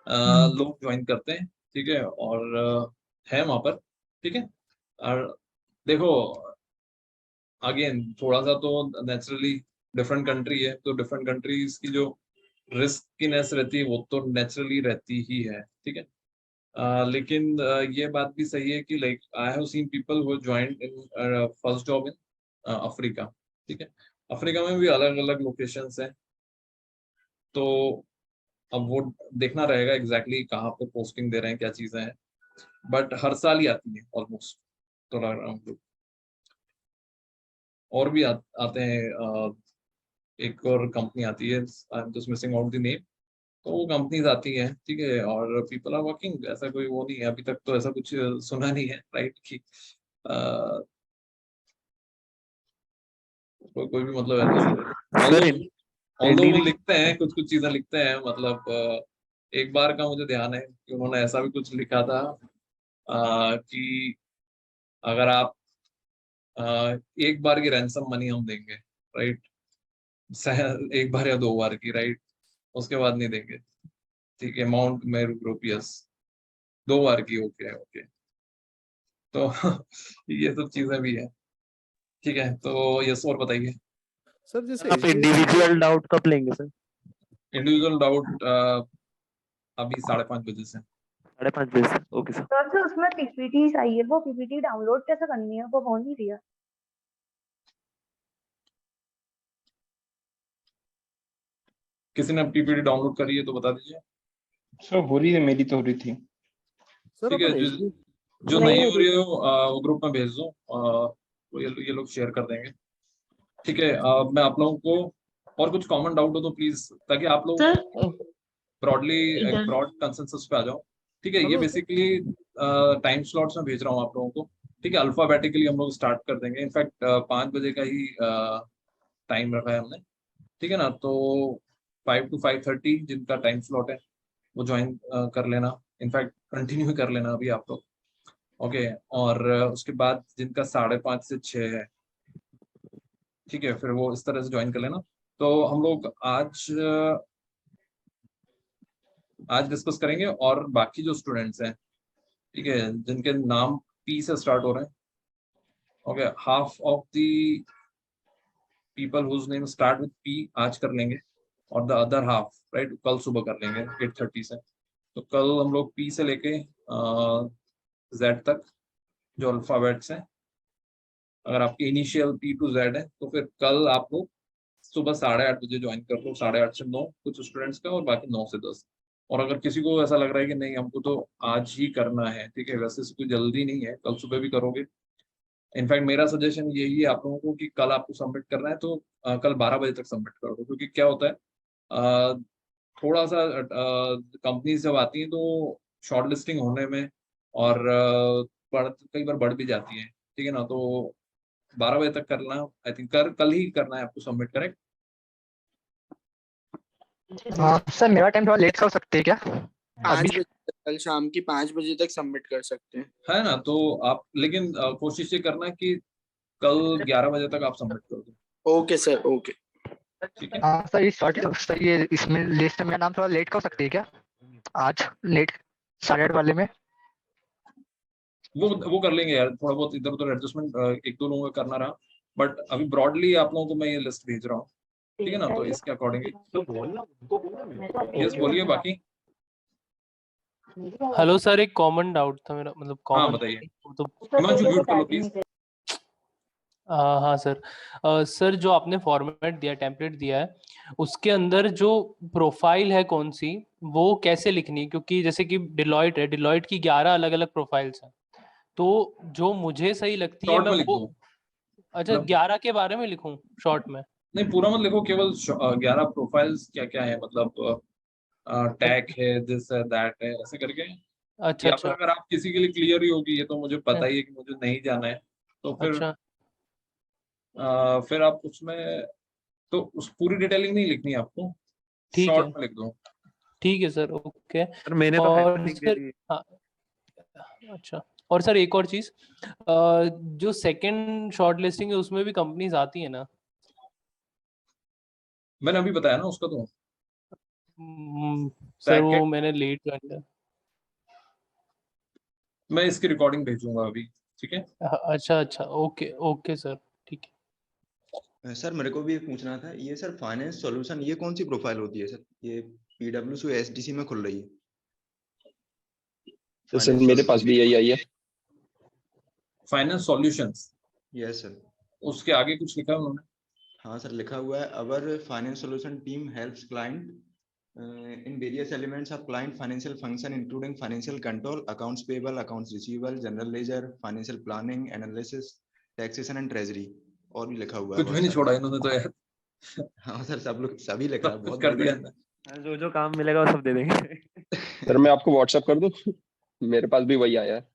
Speaker 2: हम्म।
Speaker 1: लोग ज्वाइन करते हैं, ठीक है, और है वहाँ पर, ठीक है। और देखो अगेन थोड़ा सा तो नेचुरली डिफरेंट कंट्री है, तो डिफरेंट कंट्रीज की जो रिस्कीनेस रहती है वो तो नेचुरली रहती ही है, ठीक है। लेकिन ये बात भी सही है कि like I have seen people who joined in first job in Africa, ठीक है। अफ्रीका में भी अलग अलग लोकेशंस हैं, तो अब वो देखना रहेगा एग्जैक्टली कहाँ पे पोस्टिंग दे रहे हैं, क्या चीजें हैं, बट हर साल ही आती है ऑलमोस्ट। तो हम लोग और भी आते हैं, एक और कंपनी आती है, I am just missing out the name. तो वो कंपनीज आती हैं, ठीक है, और पीपल आर वर्किंग, ऐसा कोई वो नहीं है, अभी तक तो ऐसा कुछ सुना नहीं है, राइट, कि कोई भी मतलब ऐसा, ऑल्दो वो लिखते हैं कुछ कुछ चीजें लिखते हैं, मतलब एक बार का मुझे ध्यान है कि उन्होंने ऐसा भी कुछ लिखा था कि अगर आप एक बार की रैंसम मनी हम देंगे, राइट, एक बार या 2 बार की, राइट, उसके बाद नहीं देंगे, ठीक है, अमाउंट में रुपीस 2 बार की, ओके ओके। तो ये सब चीजें भी है, ठीक है। तो यस, और बताइए।
Speaker 11: सर जैसे
Speaker 12: आप इंडिविजुअल डाउट कब लेंगे सर?
Speaker 1: इंडिविजुअल डाउट अभी 5:30 बजे से।
Speaker 12: 5:30 बजे से, ओके सर।
Speaker 13: सर उसमें पीपीटी चाहिए, वो पीपीटी डाउनलोड कैसे करनी है, वो हो नहीं रही है।
Speaker 1: किसी ने पीपीटी डाउनलोड करी है तो बता दीजिए।
Speaker 11: सर हो रही है, मेरी तो हो रही थी।
Speaker 1: ठीक है, जो नहीं हो रही हो वो ग्रुप में भेज दो, वो ये लोग शेयर कर देंगे, ठीक है। मैं आप लोगों को और कुछ कॉमन डाउट हो तो प्लीज, ताकि आप लोग
Speaker 4: सर
Speaker 1: ब्रॉडली एक
Speaker 4: इधर
Speaker 1: ब्रॉड कंसेंसस पे आ जाओ। ठीक है, ये बेसिकली टाइम स्लॉट्स में भेज रहा हूँ आप लोगों को। ठीक है, अल्फाबेटिकली हम लोग स्टार्ट कर देंगे। इनफैक्ट 5 बजे का ही टाइम रखा है हमने। ठीक है ना, तो 5 to 5:30 जिनका टाइम स्लॉट है वो ज्वाइन कर लेना, इनफैक्ट कंटिन्यू कर लेना अभी आप लोग। ओके, और उसके बाद जिनका 5:30 से 6 है, ठीक है, फिर वो इस तरह से ज्वाइन कर लेना। तो हम लोग आज डिस्कस करेंगे, और बाकी जो स्टूडेंट्स हैं, ठीक है, जिनके नाम पी से स्टार्ट हो रहे हैं, okay, half of the people whose name start with P आज कर लेंगे, और द अदर हाफ राइट कल सुबह कर लेंगे 8:30 से। तो कल हम लोग पी से लेके जेड तक जो अल्फाबेट्स हैं, अगर आपके इनिशियल पी टू जेड है तो फिर कल आप लोग सुबह 8:30 बजे ज्वाइन कर लो, 8:30 से 9 कुछ स्टूडेंट्स का, और बाकी 9 से 10। और अगर किसी को ऐसा लग रहा है कि नहीं हमको तो आज ही करना है, ठीक है, वैसे कोई जल्दी नहीं है, कल सुबह भी करोगे। इनफैक्ट मेरा सजेशन यही है आप लोगों को कि कल आपको सबमिट करना है तो कल 12 बजे तक सबमिट कर दो, क्योंकि क्या होता है थोड़ा सा कंपनीज जब आती हैं तो शॉर्ट लिस्टिंग होने में और कई बार बढ़ भी जाती है। ठीक है ना, तो 12 बजे तक करना, आई थिंक कल ही करना है आपको सबमिट, करेक्ट?
Speaker 9: हाँ सर, मेरा टाइम थोड़ा लेट कर सकते हैं क्या?
Speaker 10: 5 बजे तक, कल शाम की 5 बजे तक सबमिट कर सकते हैं।
Speaker 1: है ना, तो आप लेकिन कोशिश ये करना कि कल 11 बजे तक आप सबमिट कर दो।
Speaker 10: Okay sir, okay.
Speaker 1: ठीक है,
Speaker 9: हाँ सर, सर ये इसमें लिस्ट में मेरा नाम थोड़ा लेट कर सकते हैं क्या? आज लेट 8:30 वाले में।
Speaker 1: वो कर लेंगे यार, थोड़ा बहुत इधर उधर एडजस्टमेंट 1-2 लोगों का करना रहा, बट अभी ब्रॉडली आप लोगों को मैं ये लिस्ट भेज रहा हूँ। ठीक है ना, तो इसके अकॉर्डिंगली यस बोलिए बाकी।
Speaker 14: हेलो सर, एक कॉमन डाउट था मेरा, मतलब
Speaker 1: हाँ
Speaker 14: कॉमन
Speaker 1: बताइए,
Speaker 14: तो
Speaker 1: हिमांशु म्यूट कर लो प्लीज।
Speaker 14: हाँ सर, सर जो आपने फॉर्मेट दिया, टेम्पलेट दिया है, उसके अंदर जो प्रोफाइल है कौन सी, वो कैसे लिखनी है? क्योंकि जैसे कि डिलॉयट है, डिलॉयट की 11 अलग अलग प्रोफाइल्स हैं, तो जो मुझे सही लगती है
Speaker 1: शॉर्ट
Speaker 14: मैं
Speaker 1: में लिख
Speaker 14: वो।
Speaker 1: दो,
Speaker 14: अच्छा,
Speaker 1: मतलब
Speaker 14: 11 के बारे में लिखूं शॉर्ट में?
Speaker 1: नहीं पूरा मत लिखो, केवल 11 प्रोफाइल्स क्या क्या है, मतलब टैग है, दिस है, दैट है, ऐसे करके।
Speaker 14: अच्छा
Speaker 1: या फिर
Speaker 14: अच्छा
Speaker 1: अगर आप किसी के लिए क्लियर ही होगी ये तो मुझे पता ही है कि मुझे नहीं जाना है, तो
Speaker 14: अच्छा
Speaker 1: फिर आप उसमें तो उस पूरी डिटेलिंग नहीं लिखनी है आपको,
Speaker 14: ठीक है,
Speaker 1: शॉर्ट में लिख दो।
Speaker 14: ठीक है सर, ओके।
Speaker 12: सर मैंने तो
Speaker 14: और
Speaker 12: हेडिंग दे
Speaker 14: सर
Speaker 12: दी।
Speaker 14: हाँ, अच्छा, और सर एक और चीज, जो सेकंड शॉर्ट लिस्टिंग है उसमें भी कंपनीज आती है ना?
Speaker 1: मैंने अभी बताया ना उसका, तो
Speaker 14: सर वो
Speaker 1: पैकेट
Speaker 14: मैंने लेट ज्वाइन किया।
Speaker 1: मैं इसकी रिकॉर्डिंग भेजूंगा अभी, ठीक है।
Speaker 14: अच्छा अच्छा, ओके ओके सर, ठीक है।
Speaker 3: सर मेरे को भी पूछना था, ये सर फाइनेंस सॉल्यूशन ये कौन सी प्रोफाइल होती है सर? ये PwC SDC में खुल रही है।
Speaker 7: तो सर मेरे पास भी यही आई है।
Speaker 1: Finance solutions,
Speaker 3: yes sir.
Speaker 1: उसके आगे कुछ लिखा है उन्होंने?
Speaker 3: हाँ सर, लिखा हुआ है our finance solution team helps client in various elements of client financial function including financial control, accounts payable, accounts receivable, general ledger, financial planning, analysis, taxation and treasury। और भी लिखा हुआ है
Speaker 1: कुछ भी नहीं छोड़ा इन्होंने तो यार।
Speaker 3: हाँ सर, सब लोग सभी लिखा है,
Speaker 1: सब कुछ
Speaker 3: बहुत
Speaker 1: कर
Speaker 3: बढ़िया
Speaker 1: दिया।
Speaker 12: जो जो काम मिलेगा वो सब दे देंगे।
Speaker 7: सर मैं आपको व्हाट्सएप कर दूं, मेरे पास भी वही आया है।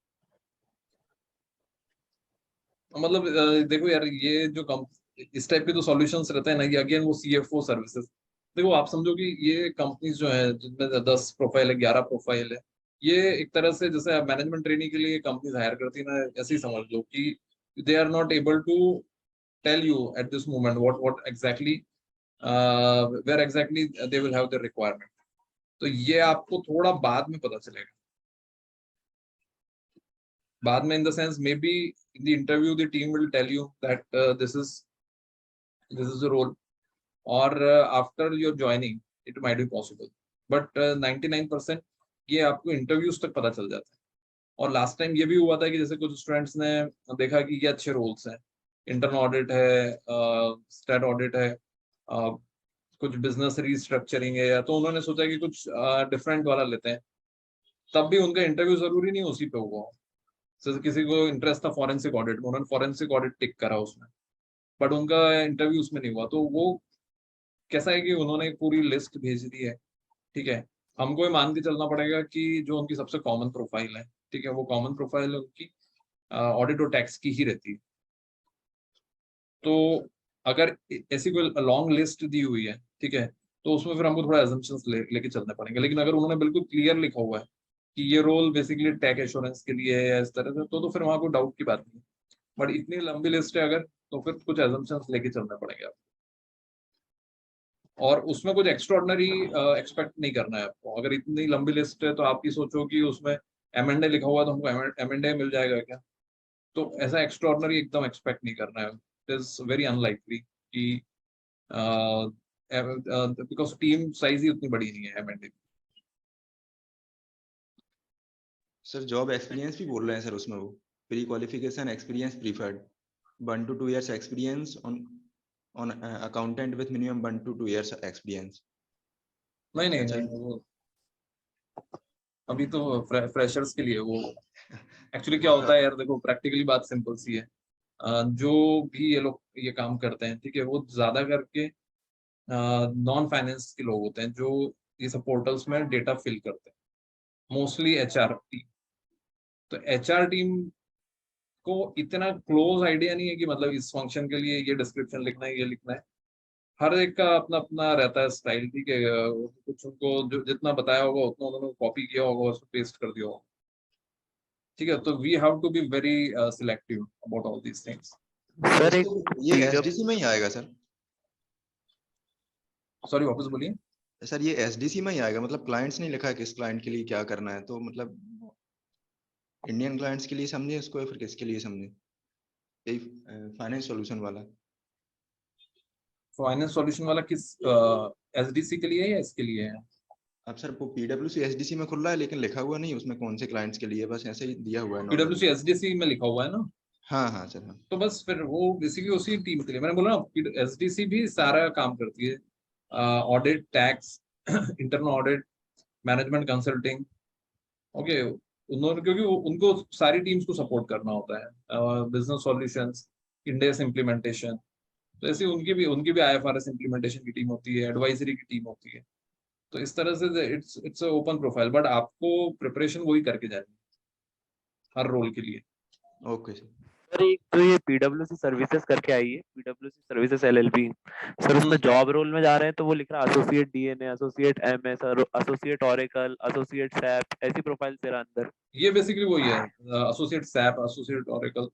Speaker 1: मतलब देखो यार, ये जो इस टाइप के जो सॉल्यूशंस रहते हैं ना, ये अगेन वो CFO सर्विसेज। देखो आप समझो कि ये कंपनीज जो है जिनमें 10 प्रोफाइल है, 11 प्रोफाइल है, ये एक तरह से जैसे मैनेजमेंट ट्रेनिंग के लिए कंपनीज हायर करती है ना, ऐसे ही समझ लो कि they are not able to tell you at this moment what exactly where exactly they will have the requirement. तो ये आपको थोड़ा बाद में पता चलेगा, बाद में इन the sense may be in the interview the team will tell you that this is the role, or after your joining it might be possible, but 99% ये आपको इंटरव्यूज तक पता चल जाता है। और लास्ट टाइम ये भी हुआ था कि जैसे कुछ स्टूडेंट्स ने देखा कि ये अच्छे रोल्स हैं, इंटरनल ऑडिट है, स्टैट ऑडिट है, कुछ बिजनेस रीस्ट्रक्चरिंग है, तो उन्होंने सोचा कि कुछ डिफरेंट वाला लेते हैं, तब भी उनका इंटरव्यू जरूरी नहीं उसी पे हुआ। जैसे किसी को इंटरेस्ट था फॉरेंसिक ऑडिट में, उन्होंने फॉरेंसिक ऑडिट टिक करा उसमें, बट उनका इंटरव्यू उसमें नहीं हुआ। तो वो कैसा है कि उन्होंने पूरी लिस्ट भेज दी है, ठीक है, हमको ये मान के चलना पड़ेगा कि जो उनकी सबसे कॉमन प्रोफाइल है, ठीक है, वो कॉमन प्रोफाइल उनकी ऑडिट और टैक्स की ही रहती है। तो अगर ऐसी कोई लॉन्ग लिस्ट दी हुई है, ठीक है, तो उसमें फिर हमको थोड़ा एजम्पशंस लेके चलने पड़ेंगे। लेकिन अगर उन्होंने बिल्कुल क्लियर लिखा हुआ है कि ये रोल बेसिकली टैक्स एश्योरेंस के लिए है या इस तरह से, तो फिर वहां कोई डाउट की बात नहीं है। बट इतनी लंबी लिस्ट है अगर, तो फिर कुछ एजम्पशंस लेके चलने पड़ेंगे आपको, और उसमें कुछ एक्स्ट्राऑर्डिनरी एक्सपेक्ट नहीं करना है आपको। अगर इतनी लंबी लिस्ट है तो आप ही सोचो कि उसमें एमएनडे लिखा हुआ है तो हमको एमएनडे मिल जाएगा क्या? तो ऐसा एक्स्ट्राऑर्डिनरी एकदम एक्सपेक्ट नहीं करना है। इट इज वेरी अनलाइकली कि बिकॉज टीम साइज ही उतनी बड़ी नहीं है एमएनडे।
Speaker 3: सर जॉब एक्सपीरियंस भी बोल रहे हैं सर उसमें, वो pre qualification experience preferred 1 to 2 years experience on accountant with minimum 1 to 2 years experience।
Speaker 1: नहीं, वो अभी तो फ्रेशर्स के लिए वो एक्चुअली क्या होता है यार, देखो प्रैक्टिकली बात सिंपल सी है। जो भी ये लोग ये काम करते हैं, ठीक है, वो ज्यादा करके नॉन फाइनेंस के लोग होते हैं जो ये सब पोर्टल्स में डेटा फिल करते हैं, मोस्टली एचआर टीम। तो एचआर टीम को इतना क्लोज आइडिया नहीं है कि मतलब इस फंक्शन के लिए ये डिस्क्रिप्शन लिखना है, ये लिखना है। हर एक का अपना अपना रहता है स्टाइल, ठीक है। कुछ उनको जो जितना बताया होगा उतना उन्होंने कॉपी किया होगा, उसको पेस्ट कर दिया होगा, ठीक है। तो we have to be very selective about all these things.
Speaker 12: Sir एक
Speaker 3: ये एसडीसी में ही आएगा सर?
Speaker 1: सॉरी वापस बोलिए।
Speaker 3: सर ये एसडीसी में ही आएगा, मतलब क्लाइंट्स नहीं लिखा है किस क्लाइंट के लिए क्या करना है, तो मतलब इंडियन क्लाइंट्स के लिए समझे इसको या फिर किसके लिए समझे? यही फाइनेंस सॉल्यूशन वाला।
Speaker 1: फाइनेंस सॉल्यूशन वाला किस एसडीसी के लिए है या इसके लिए है?
Speaker 3: अब सर वो पीडब्ल्यूसी एसडीसी में खुल रहा है लेकिन लिखा हुआ नहीं उसमें कौन से क्लाइंट्स के लिए, बस ऐसे ही दिया हुआ है।
Speaker 1: पीडब्ल्यूसी एसडीसी में लिखा हुआ है ना?
Speaker 3: हाँ सर हाँ।
Speaker 1: तो बस फिर वो बेसिकली उसी टीम के लिए, मैंने बोला एसडीसी भी सारा काम करती है, audit, tax, internal audit, management consulting, okay. उन्होंने क्योंकि उनको सारी टीम्स को सपोर्ट करना होता है, बिजनेस सॉल्यूशंस, इंडेस इम्प्लीमेंटेशन। तो ऐसे उनकी भी आईएफआरएस इम्प्लीमेंटेशन की टीम होती है, एडवाइजरी की टीम होती है। तो इस तरह से इट्स ओपन प्रोफाइल, बट आपको प्रिपरेशन वही करके जानी है हर रोल के लिए।
Speaker 3: ओके
Speaker 12: सर एक तो ये पीडब्ल्यूसी सर्विसेज करके आई है, पीडब्ल्यूसी सर्विसेज एलएलपी, सर उसमें जॉब रोल में जा रहे हैं तो वो लिख रहा है associate DNA, associate MS, associate Oracle, associate SAP, ऐसी प्रोफाइल तेरा अंदर।
Speaker 1: ये बेसिकली वही है, associate SAP, associate Oracle,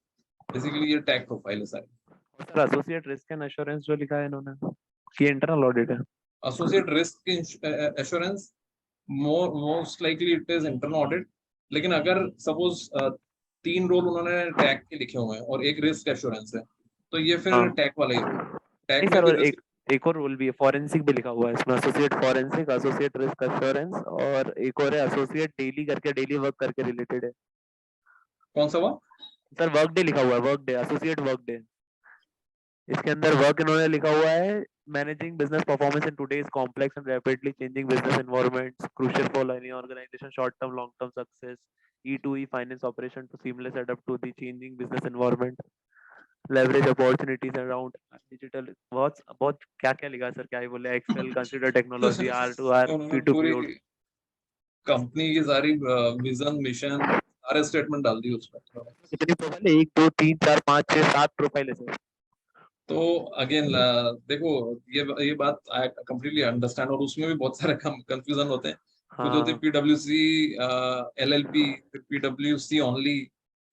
Speaker 1: basically ये टैग प्रोफाइल है सारी।
Speaker 12: Sir associate risk and assurance जो लिखा है इन्होंने, ये इंटरनल ऑडिट है।
Speaker 1: Associate risk assurance most likely it is internal audit. लेकिन अगर सपोज 3 रोल उन्होंने टैग के लिखे हुए हैं और एक रिस्क एश्योरेंस है, तो ये फिर टैग वाला ही रोल। टैग में
Speaker 12: सर
Speaker 1: भी
Speaker 12: और एक और रोल भी है, फॉरेंसिक भी लिखा हुआ है इसमें, associate forensic, associate risk assurance, और एक और है एसोसिएट डेली करके, डेली वर्क करके रिलेटेड है।
Speaker 1: कौन सा हुआ
Speaker 12: सर? वर्क डे लिखा हुआ है, work day, associate work day. इसके अंदर वर्क इन्होंने लिखा हुआ है, managing business performance in today's complex and rapidly changing business environments, crucial for any organisation short term long term success, E2E finance operation to seamless adopt to the changing business environment, leverage opportunities around digital. बहुत क्या क्या लिखा है सर, क्या ही बोले, एक्सेल, कंसीडर टेक्नोलॉजी, R2R,
Speaker 1: पूरी
Speaker 12: P2P।
Speaker 1: कंपनी की सारी विजन, मिशन, सारे स्टेटमेंट डाल दिए उसमें।
Speaker 12: कितनी प्रोफाइल है? 1 2 3 4 5 6 7 प्रोफाइल है सर।
Speaker 1: तो अगेन देखो, ये बात आई कंप्लीटली अंडरस्टैंड, और उसमें भी बहुत सारे कंफ्यूजन होते हैं। कुछ होते हैं पीडब्ल्यूसी एलएलपी, फिर पीडब्ल्यूसी ओनली,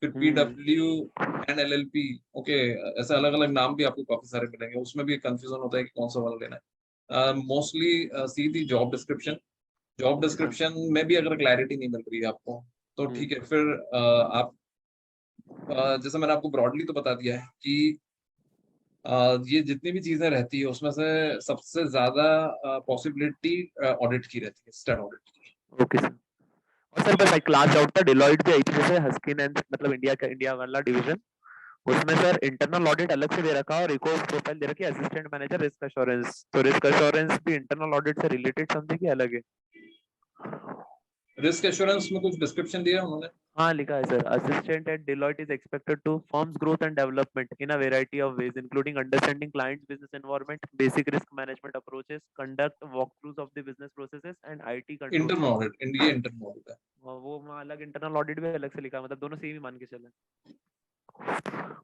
Speaker 1: फिर पीडब्ल्यू एंड एलएलपी, ओके। ऐसे अलग अलग नाम भी आपको काफी सारे मिलेंगे, उसमें भी कंफ्यूजन होता है कि कौन सा वाला लेना है। मोस्टली सी दी जॉब डिस्क्रिप्शन में भी अगर क्लैरिटी नहीं मिल रही है आपको, तो ठीक है, फिर आप जैसे मैंने आपको ब्रॉडली तो बता दिया है कि ये जितनी भी चीजें रहती है उसमें से सबसे ज्यादा पॉसिबिलिटी ऑडिट की रहती है, स्टैट ऑडिट की।
Speaker 12: Okay sir. और सर बस एक लास्ट डाउट था, डिलॉइट भी आई थी जैसे हस्किन एंड मतलब इंडिया वाला डिवीजन, उसमें सर इंटरनल ऑडिट अलग से दे रखा है और एक और प्रोफाइल दे रखी है असिस्टेंट मैनेजर रिस्क एश्योरेंस। तो रिस्क एश्योरेंस भी इंटरनल ऑडिट से रिलेटेड समझे कि अलग है?
Speaker 1: रिस्क एश्योरेंस में कुछ डिस्क्रिप्शन दिया है उन्होंने?
Speaker 12: हाँ लिखा है sir, assistant at Deloitte is expected to firms growth and development in a variety of ways including understanding clients business environment, basic risk management approaches, conduct walkthroughs of the business processes and IT control.
Speaker 1: Internal audit, ये इंटरनल ऑडिट है।
Speaker 12: वो वहाँ अलग, इंटरनल ऑडिट भी अलग से लिखा है, मतलब दोनों सेम ही मान के चले।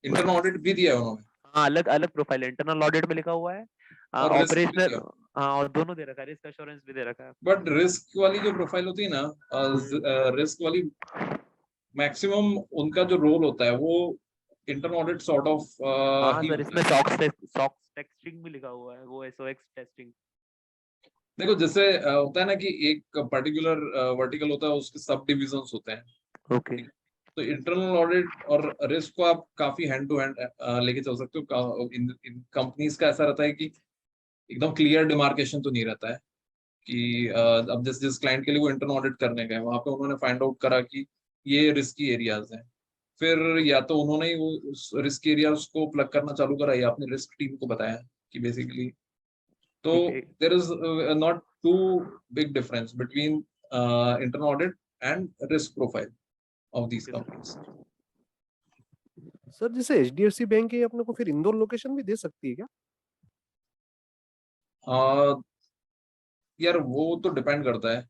Speaker 1: इंटरनल ऑडिट भी दिया है उन्होंने,
Speaker 12: हाँ अलग अलग प्रोफाइल है, इंटरनल ऑडिट में लिखा हुआ है,
Speaker 1: और risk भी
Speaker 12: ऑपरेशनल,
Speaker 1: दिया।
Speaker 12: हाँ और दोनों दे रखा है, रिस्क एश्योरेंस भी दे रखा है।
Speaker 1: बट रिस्क वाली जो प्रोफाइल होती है ना, रिस्क वाली मैक्सिमम उनका जो रोल होता है वो इंटरनल ऑडिट सॉर्ट ऑफ
Speaker 12: हाँ
Speaker 1: ही
Speaker 12: सर,
Speaker 1: होता
Speaker 12: इसमें
Speaker 1: है।
Speaker 12: सॉक्स टेस्टिंग भी लिखा हुआ है, वो एसओएक्स टेस्टिंग।
Speaker 1: देखो जैसे होता है ना कि एक पर्टिकुलर वर्टिकल होता है, उसके सब डिविजन्स होते हैं।
Speaker 12: ओके।
Speaker 1: तो इंटरनल ऑडिट और रिस्क को आप काफी हैंड टू हैंड लेके चल सकते हो। इन कंपनीज का ऐसा रहता है कि एकदम क्लियर डिमार्केशन तो नहीं रहता है कि अब जिस क्लाइंट के लिए वो इंटरनल ऑडिट करने गए, वहां पे उन्होंने फाइंड आउट करा कि ये रिस्की एरियाज हैं, फिर या तो उन्होंने ही वो उस रिस्क एरियाज को प्लग करना चालू करा या अपनी रिस्क टीम को बताया कि बेसिकली, तो there is not too big difference between internal audit and risk profile of these companies.
Speaker 11: Sir जैसे HDFC बैंक है, अपने को फिर इंदौर लोकेशन भी दे सकती है क्या?
Speaker 1: यार वो तो डिपेंड करता है।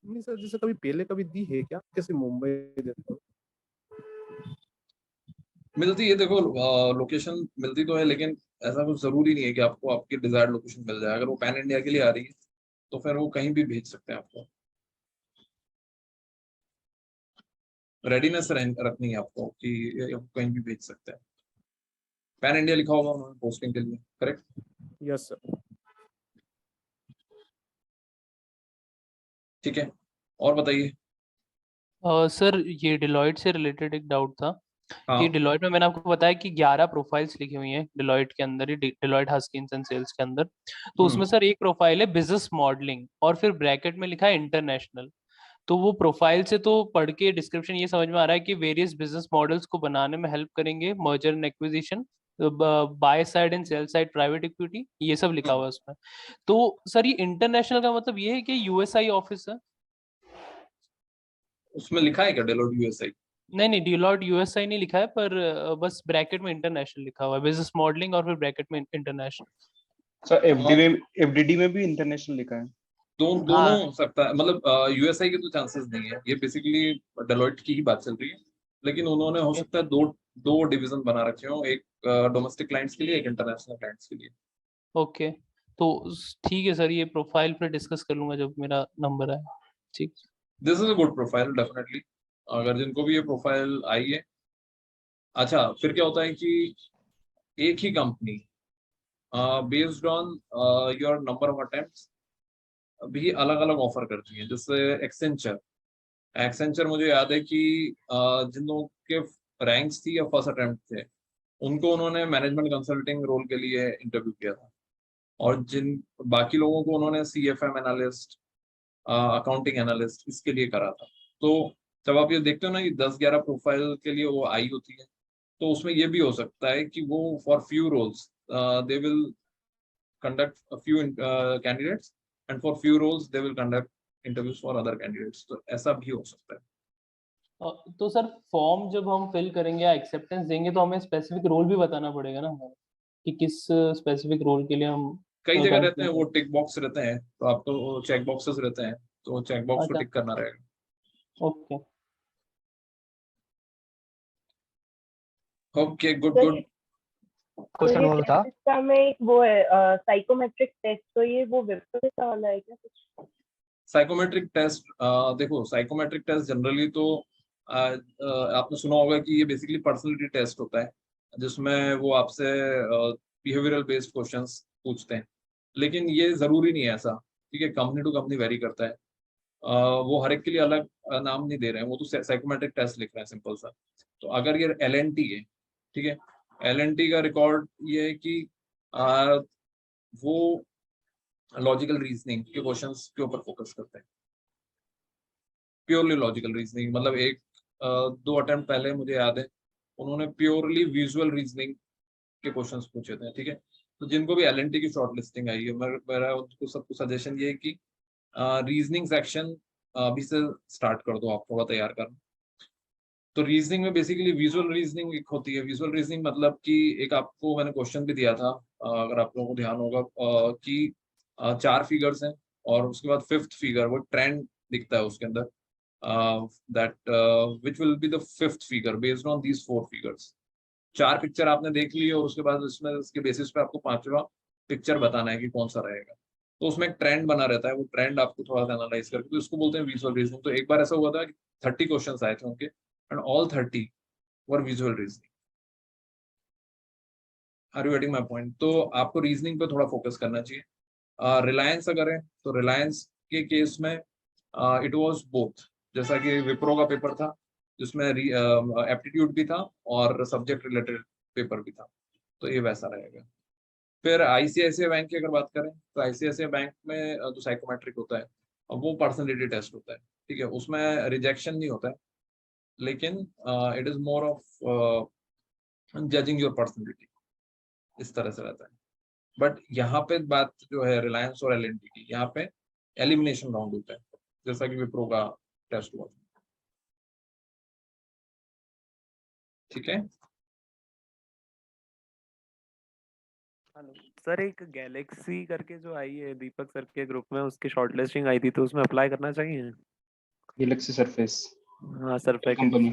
Speaker 11: नहीं सर, जैसे कभी पहले कभी दी है क्या, कैसे मुंबई देते हो?
Speaker 1: मिलती है, देखो लोकेशन मिलती तो है, लेकिन ऐसा कुछ जरूरी नहीं है कि आपको आपकी डिजायर्ड लोकेशन मिल जाए। अगर वो पैन इंडिया के लिए आ रही है तो फिर वो कहीं भी भेज सकते हैं आपको। रेडीनेस रखनी है आपको कि कहीं भी भेज सकते हैं। पैन इंडिया लिखा होगा उन्होंने पोस्टिंग के लिए, करेक्ट?
Speaker 11: Yes sir.
Speaker 1: ठीक है, और बताइए।
Speaker 14: सर ये डिलॉयट से रिलेटेड एक डाउट था कि
Speaker 1: हाँ।
Speaker 14: डिलॉयट में मैंने आपको बताया कि 11 प्रोफाइल्स लिखी हुई हैं डिलॉयट के अंदर ही, डिलॉयट हस्किंस एंड सेल्स के अंदर। तो उसमें सर एक प्रोफाइल है बिजनेस मॉडलिंग और फिर ब्रैकेट में लिखा है इंटरनेशनल। तो वो प्रोफाइल से तो पढ़ के डिस्क्रिप्शन ये समझ में आ रहा है कि वेरियस बिजनेस मॉडल्स को बनाने में हेल्प करेंगे, merger and acquisition, by side and sell side private equity, ये सब लिखा हुआ है उसमें। तो सर ये इंटरनेशनल का मतलब ये है कि यूएसआई ऑफिस है?
Speaker 1: उसमें लिखा है क्या डेलोइट यूएसआई?
Speaker 14: नहीं नहीं, डिलॉयट यूएसआई नहीं लिखा है, पर बस ब्रैकेट में इंटरनेशनल लिखा हुआ है, बिजनेस मॉडलिंग और फिर ब्रैकेट में इंटरनेशनल।
Speaker 11: सर FDD में भी इंटरनेशनल लिखा है।
Speaker 1: दोनों हो सकता है, मतलब यूएसआई के तो चांसेस नहीं है, ये बेसिकली डेलोइट की ही बात चल रही है। लेकिन उन्होंने हो सकता है दो डिवीजन बना रखे हो, एक डोमेस्टिक क्लाइंट्स के लिए, एक इंटरनेशनल क्लाइंट्स के लिए।
Speaker 14: ओके, तो ठीक है सर, ये प्रोफाइल पे डिस्कस कर लूंगा जब मेरा नंबर आए। ठीक।
Speaker 1: This is a good profile definitely, अगर जिनको भी ये प्रोफाइल आई है। अच्छा, फिर क्या होता है कि एक ही company based on your number of attempts भी अलग अलग ऑफर करती है। जैसे एक्सेंचर मुझे याद है कि जिन लोगों के रैंक्स थी या फर्स्ट अटेम्प्ट थे, उनको उन्होंने मैनेजमेंट कंसल्टिंग रोल के लिए इंटरव्यू किया था, और जिन बाकी लोगों को उन्होंने CFM एनालिस्ट, अकाउंटिंग एनालिस्ट इसके लिए करा था। तो जब आप ये देखते हो ना कि 10-11 प्रोफाइल के लिए वो आई होती है, तो उसमें ये भी हो सकता है कि वो for few roles they will conduct a few candidates, and for few roles they will conduct interviews for other candidates, तो ऐसा भी हो सकता है।
Speaker 14: तो सर फॉर्म जब हम फिल करेंगे या एक्सेप्टेंस देंगे तो हमें स्पेसिफिक रोल भी बताना पड़ेगा ना हमें, कि किस स्पेसिफिक रोल के लिए हम
Speaker 1: कई जगह रहते हैं वो टिक बॉक्स रहते हैं, तो आपको चेक बॉक्सेस रहते हैं, तो चेक बॉक्स को
Speaker 14: अच्छा।
Speaker 1: टिक करना रहेगा।
Speaker 14: ओके।
Speaker 1: Okay, good.
Speaker 9: क्वेश्चन वो था
Speaker 13: इसका में एक वो है साइकोमेट्रिक टेस्ट, तो ये वो वेबसाइट वाला है क्या कुछ?
Speaker 1: साइकोमेट्रिक टेस्ट, देखो साइकोमेट्रिक टेस्ट जनरली तो आपने सुना होगा कि ये बेसिकली पर्सनालिटी टेस्ट होता है, जिसमें वो आपसे बिहेवियरल बेस्ड क्वेश्चंस पूछते हैं। लेकिन ये जरूरी नहीं है ऐसा, ठीक है, कंपनी टू कंपनी वेरी करता है। वो हर एक के लिए अलग नाम नहीं दे रहे हैं, वो तो साइकोमेट्रिक टेस्ट लिख रहे हैं सिंपल सा। तो अगर ये LNT है, ठीक है, LNT का रिकॉर्ड ये है कि वो लॉजिकल रीजनिंग के क्वेश्चंस के ऊपर फोकस करते हैं, प्योरली लॉजिकल रीजनिंग। मतलब एक 2 अटेम्प्ट पहले मुझे याद है उन्होंने प्योरली विजुअल रीजनिंग के क्वेश्चंस पूछे थे, ठीक है। तो जिनको भी LNT की शॉर्ट लिस्टिंग आई है, मेरा उनको सबको सजेशन ये है कि रीजनिंग सेक्शन अभी से स्टार्ट कर दो आप थोड़ा तैयार करना। तो रीजनिंग में बेसिकली विजुअल रीजनिंग एक होती है। विजुअल रीजनिंग मतलब कि एक आपको मैंने क्वेश्चन भी दिया था, अगर आप लोगों को ध्यान होगा, कि 4 फिगर्स हैं और उसके बाद 5th फिगर वो ट्रेंड दिखता है उसके अंदर, that which will be the 5th figure based on these 4 figures. 4 picture आपने देख ली और उसके बाद उसमें उसके बेसिस पे आपको 5वां पिक्चर बताना है कि कौन सा रहेगा। तो उसमें एक ट्रेंड बना रहता है, वो ट्रेंड आपको थोड़ा सा एनालाइज करके, तो इसको बोलते हैं विजुअल रीजनिंग। तो एक बार ऐसा हुआ था कि 30 क्वेश्चंस आए थे उनके, and all 30 were visual reasoning. Are you getting my point? तो आपको रीजनिंग पे थोड़ा फोकस करना चाहिए। रिलायंस अगर है तो रिलायंस के केस में इट वाज बोथ, जैसा कि विप्रो का पेपर था जिसमें एप्टीट्यूड भी था और सब्जेक्ट रिलेटेड पेपर भी था, तो ये वैसा रहेगा। फिर आईसीआईसीआई बैंक की अगर बात करें तो आईसीआईसीआई बैंक में जो साइकोमेट्रिक होता है वो पर्सनैलिटी टेस्ट होता है, ठीक है, उसमें रिजेक्शन नहीं होता है, लेकिन it is more of judging your personality, इस तरह से रहता है। बट यहाँ पे बात जो है रिलायंस और एलएनटी की, यहाँ पे एलिमिनेशन राउंड होता है, जैसा कि विप्रो का टेस्ट हुआ, ठीक है।
Speaker 12: सर एक गैलेक्सी करके जो आई है दीपक सर के ग्रुप में, उसकी शॉर्टलिस्टिंग आई थी, तो उसमें अप्लाई करना चाहिए?
Speaker 15: गैलेक्सी सरफेस
Speaker 12: हाँ सरफेस
Speaker 15: कंपनी।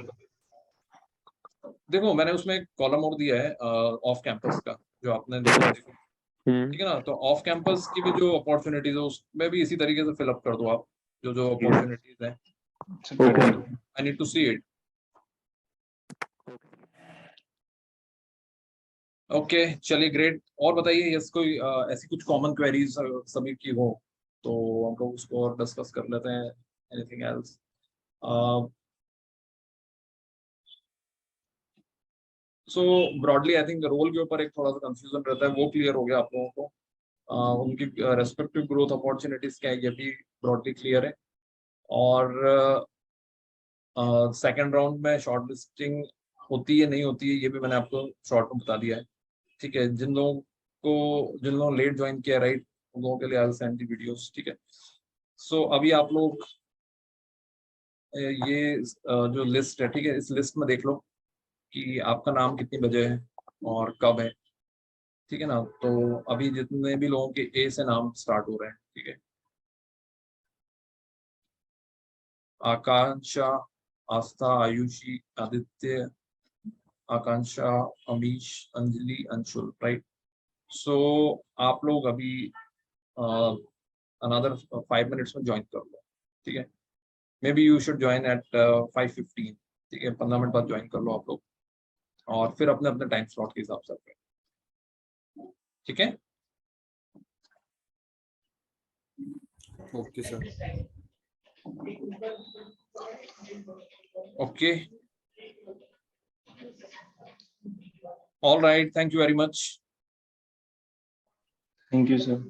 Speaker 1: देखो मैंने उसमें एक कॉलम और दिया है ऑफ कैंपस का, जो आपने देखा, ठीक है ना। तो ऑफ कैंपस की भी जो अपॉर्चुनिटीज है उसमें भी इसी तरीके से फिलअप कर दो आप, जो जो अपॉर्चुनिटीज है। I need to see it. Okay चलिए ग्रेट। और बताइए यस कोई ऐसी कुछ कॉमन क्वेरीज सभी की हो तो हम लोग उसको और डिस्कस कर लेते हैं। Anything else? So broadly I think role के ऊपर एक थोड़ा सा कंफ्यूजन रहता है, वो क्लियर हो गया आप लोगों को। उनकी रेस्पेक्टिव ग्रोथ अपॉर्चुनिटीज क्या है ये भी ब्रॉडली क्लियर है। और सेकेंड राउंड में शॉर्ट लिस्टिंग होती है नहीं होती है ये भी मैंने आपको शॉर्ट में बता दिया है, ठीक है। जिन लोगों ने लेट ज्वाइन किया राइट, उन लोगों के लिए आई सेंड दी वीडियोस, ठीक है। सो अभी आप लोग ये जो लिस्ट है, ठीक है, इस लिस्ट में देख लो कि आपका नाम कितनी बजे है और कब है, ठीक है ना। तो अभी जितने भी लोगों के ए से नाम स्टार्ट हो रहे हैं, ठीक है, आकांक्षा, आस्था, आयुषी, आदित्य, आकांक्षा, अमीश, अंजलि, अंशुल, राइट। सो आप लोग अभी अनदर 5 मिनट्स में ज्वाइन कर लो, ठीक है। Maybe you should join at 5:15, ठीक है, 15 मिनट बाद ज्वाइन कर लो आप लोग, और फिर अपने अपने टाइम स्लॉट के हिसाब से, ठीक है।
Speaker 8: Okay sir.
Speaker 1: Okay all right, thank you very much.
Speaker 15: Thank you sir.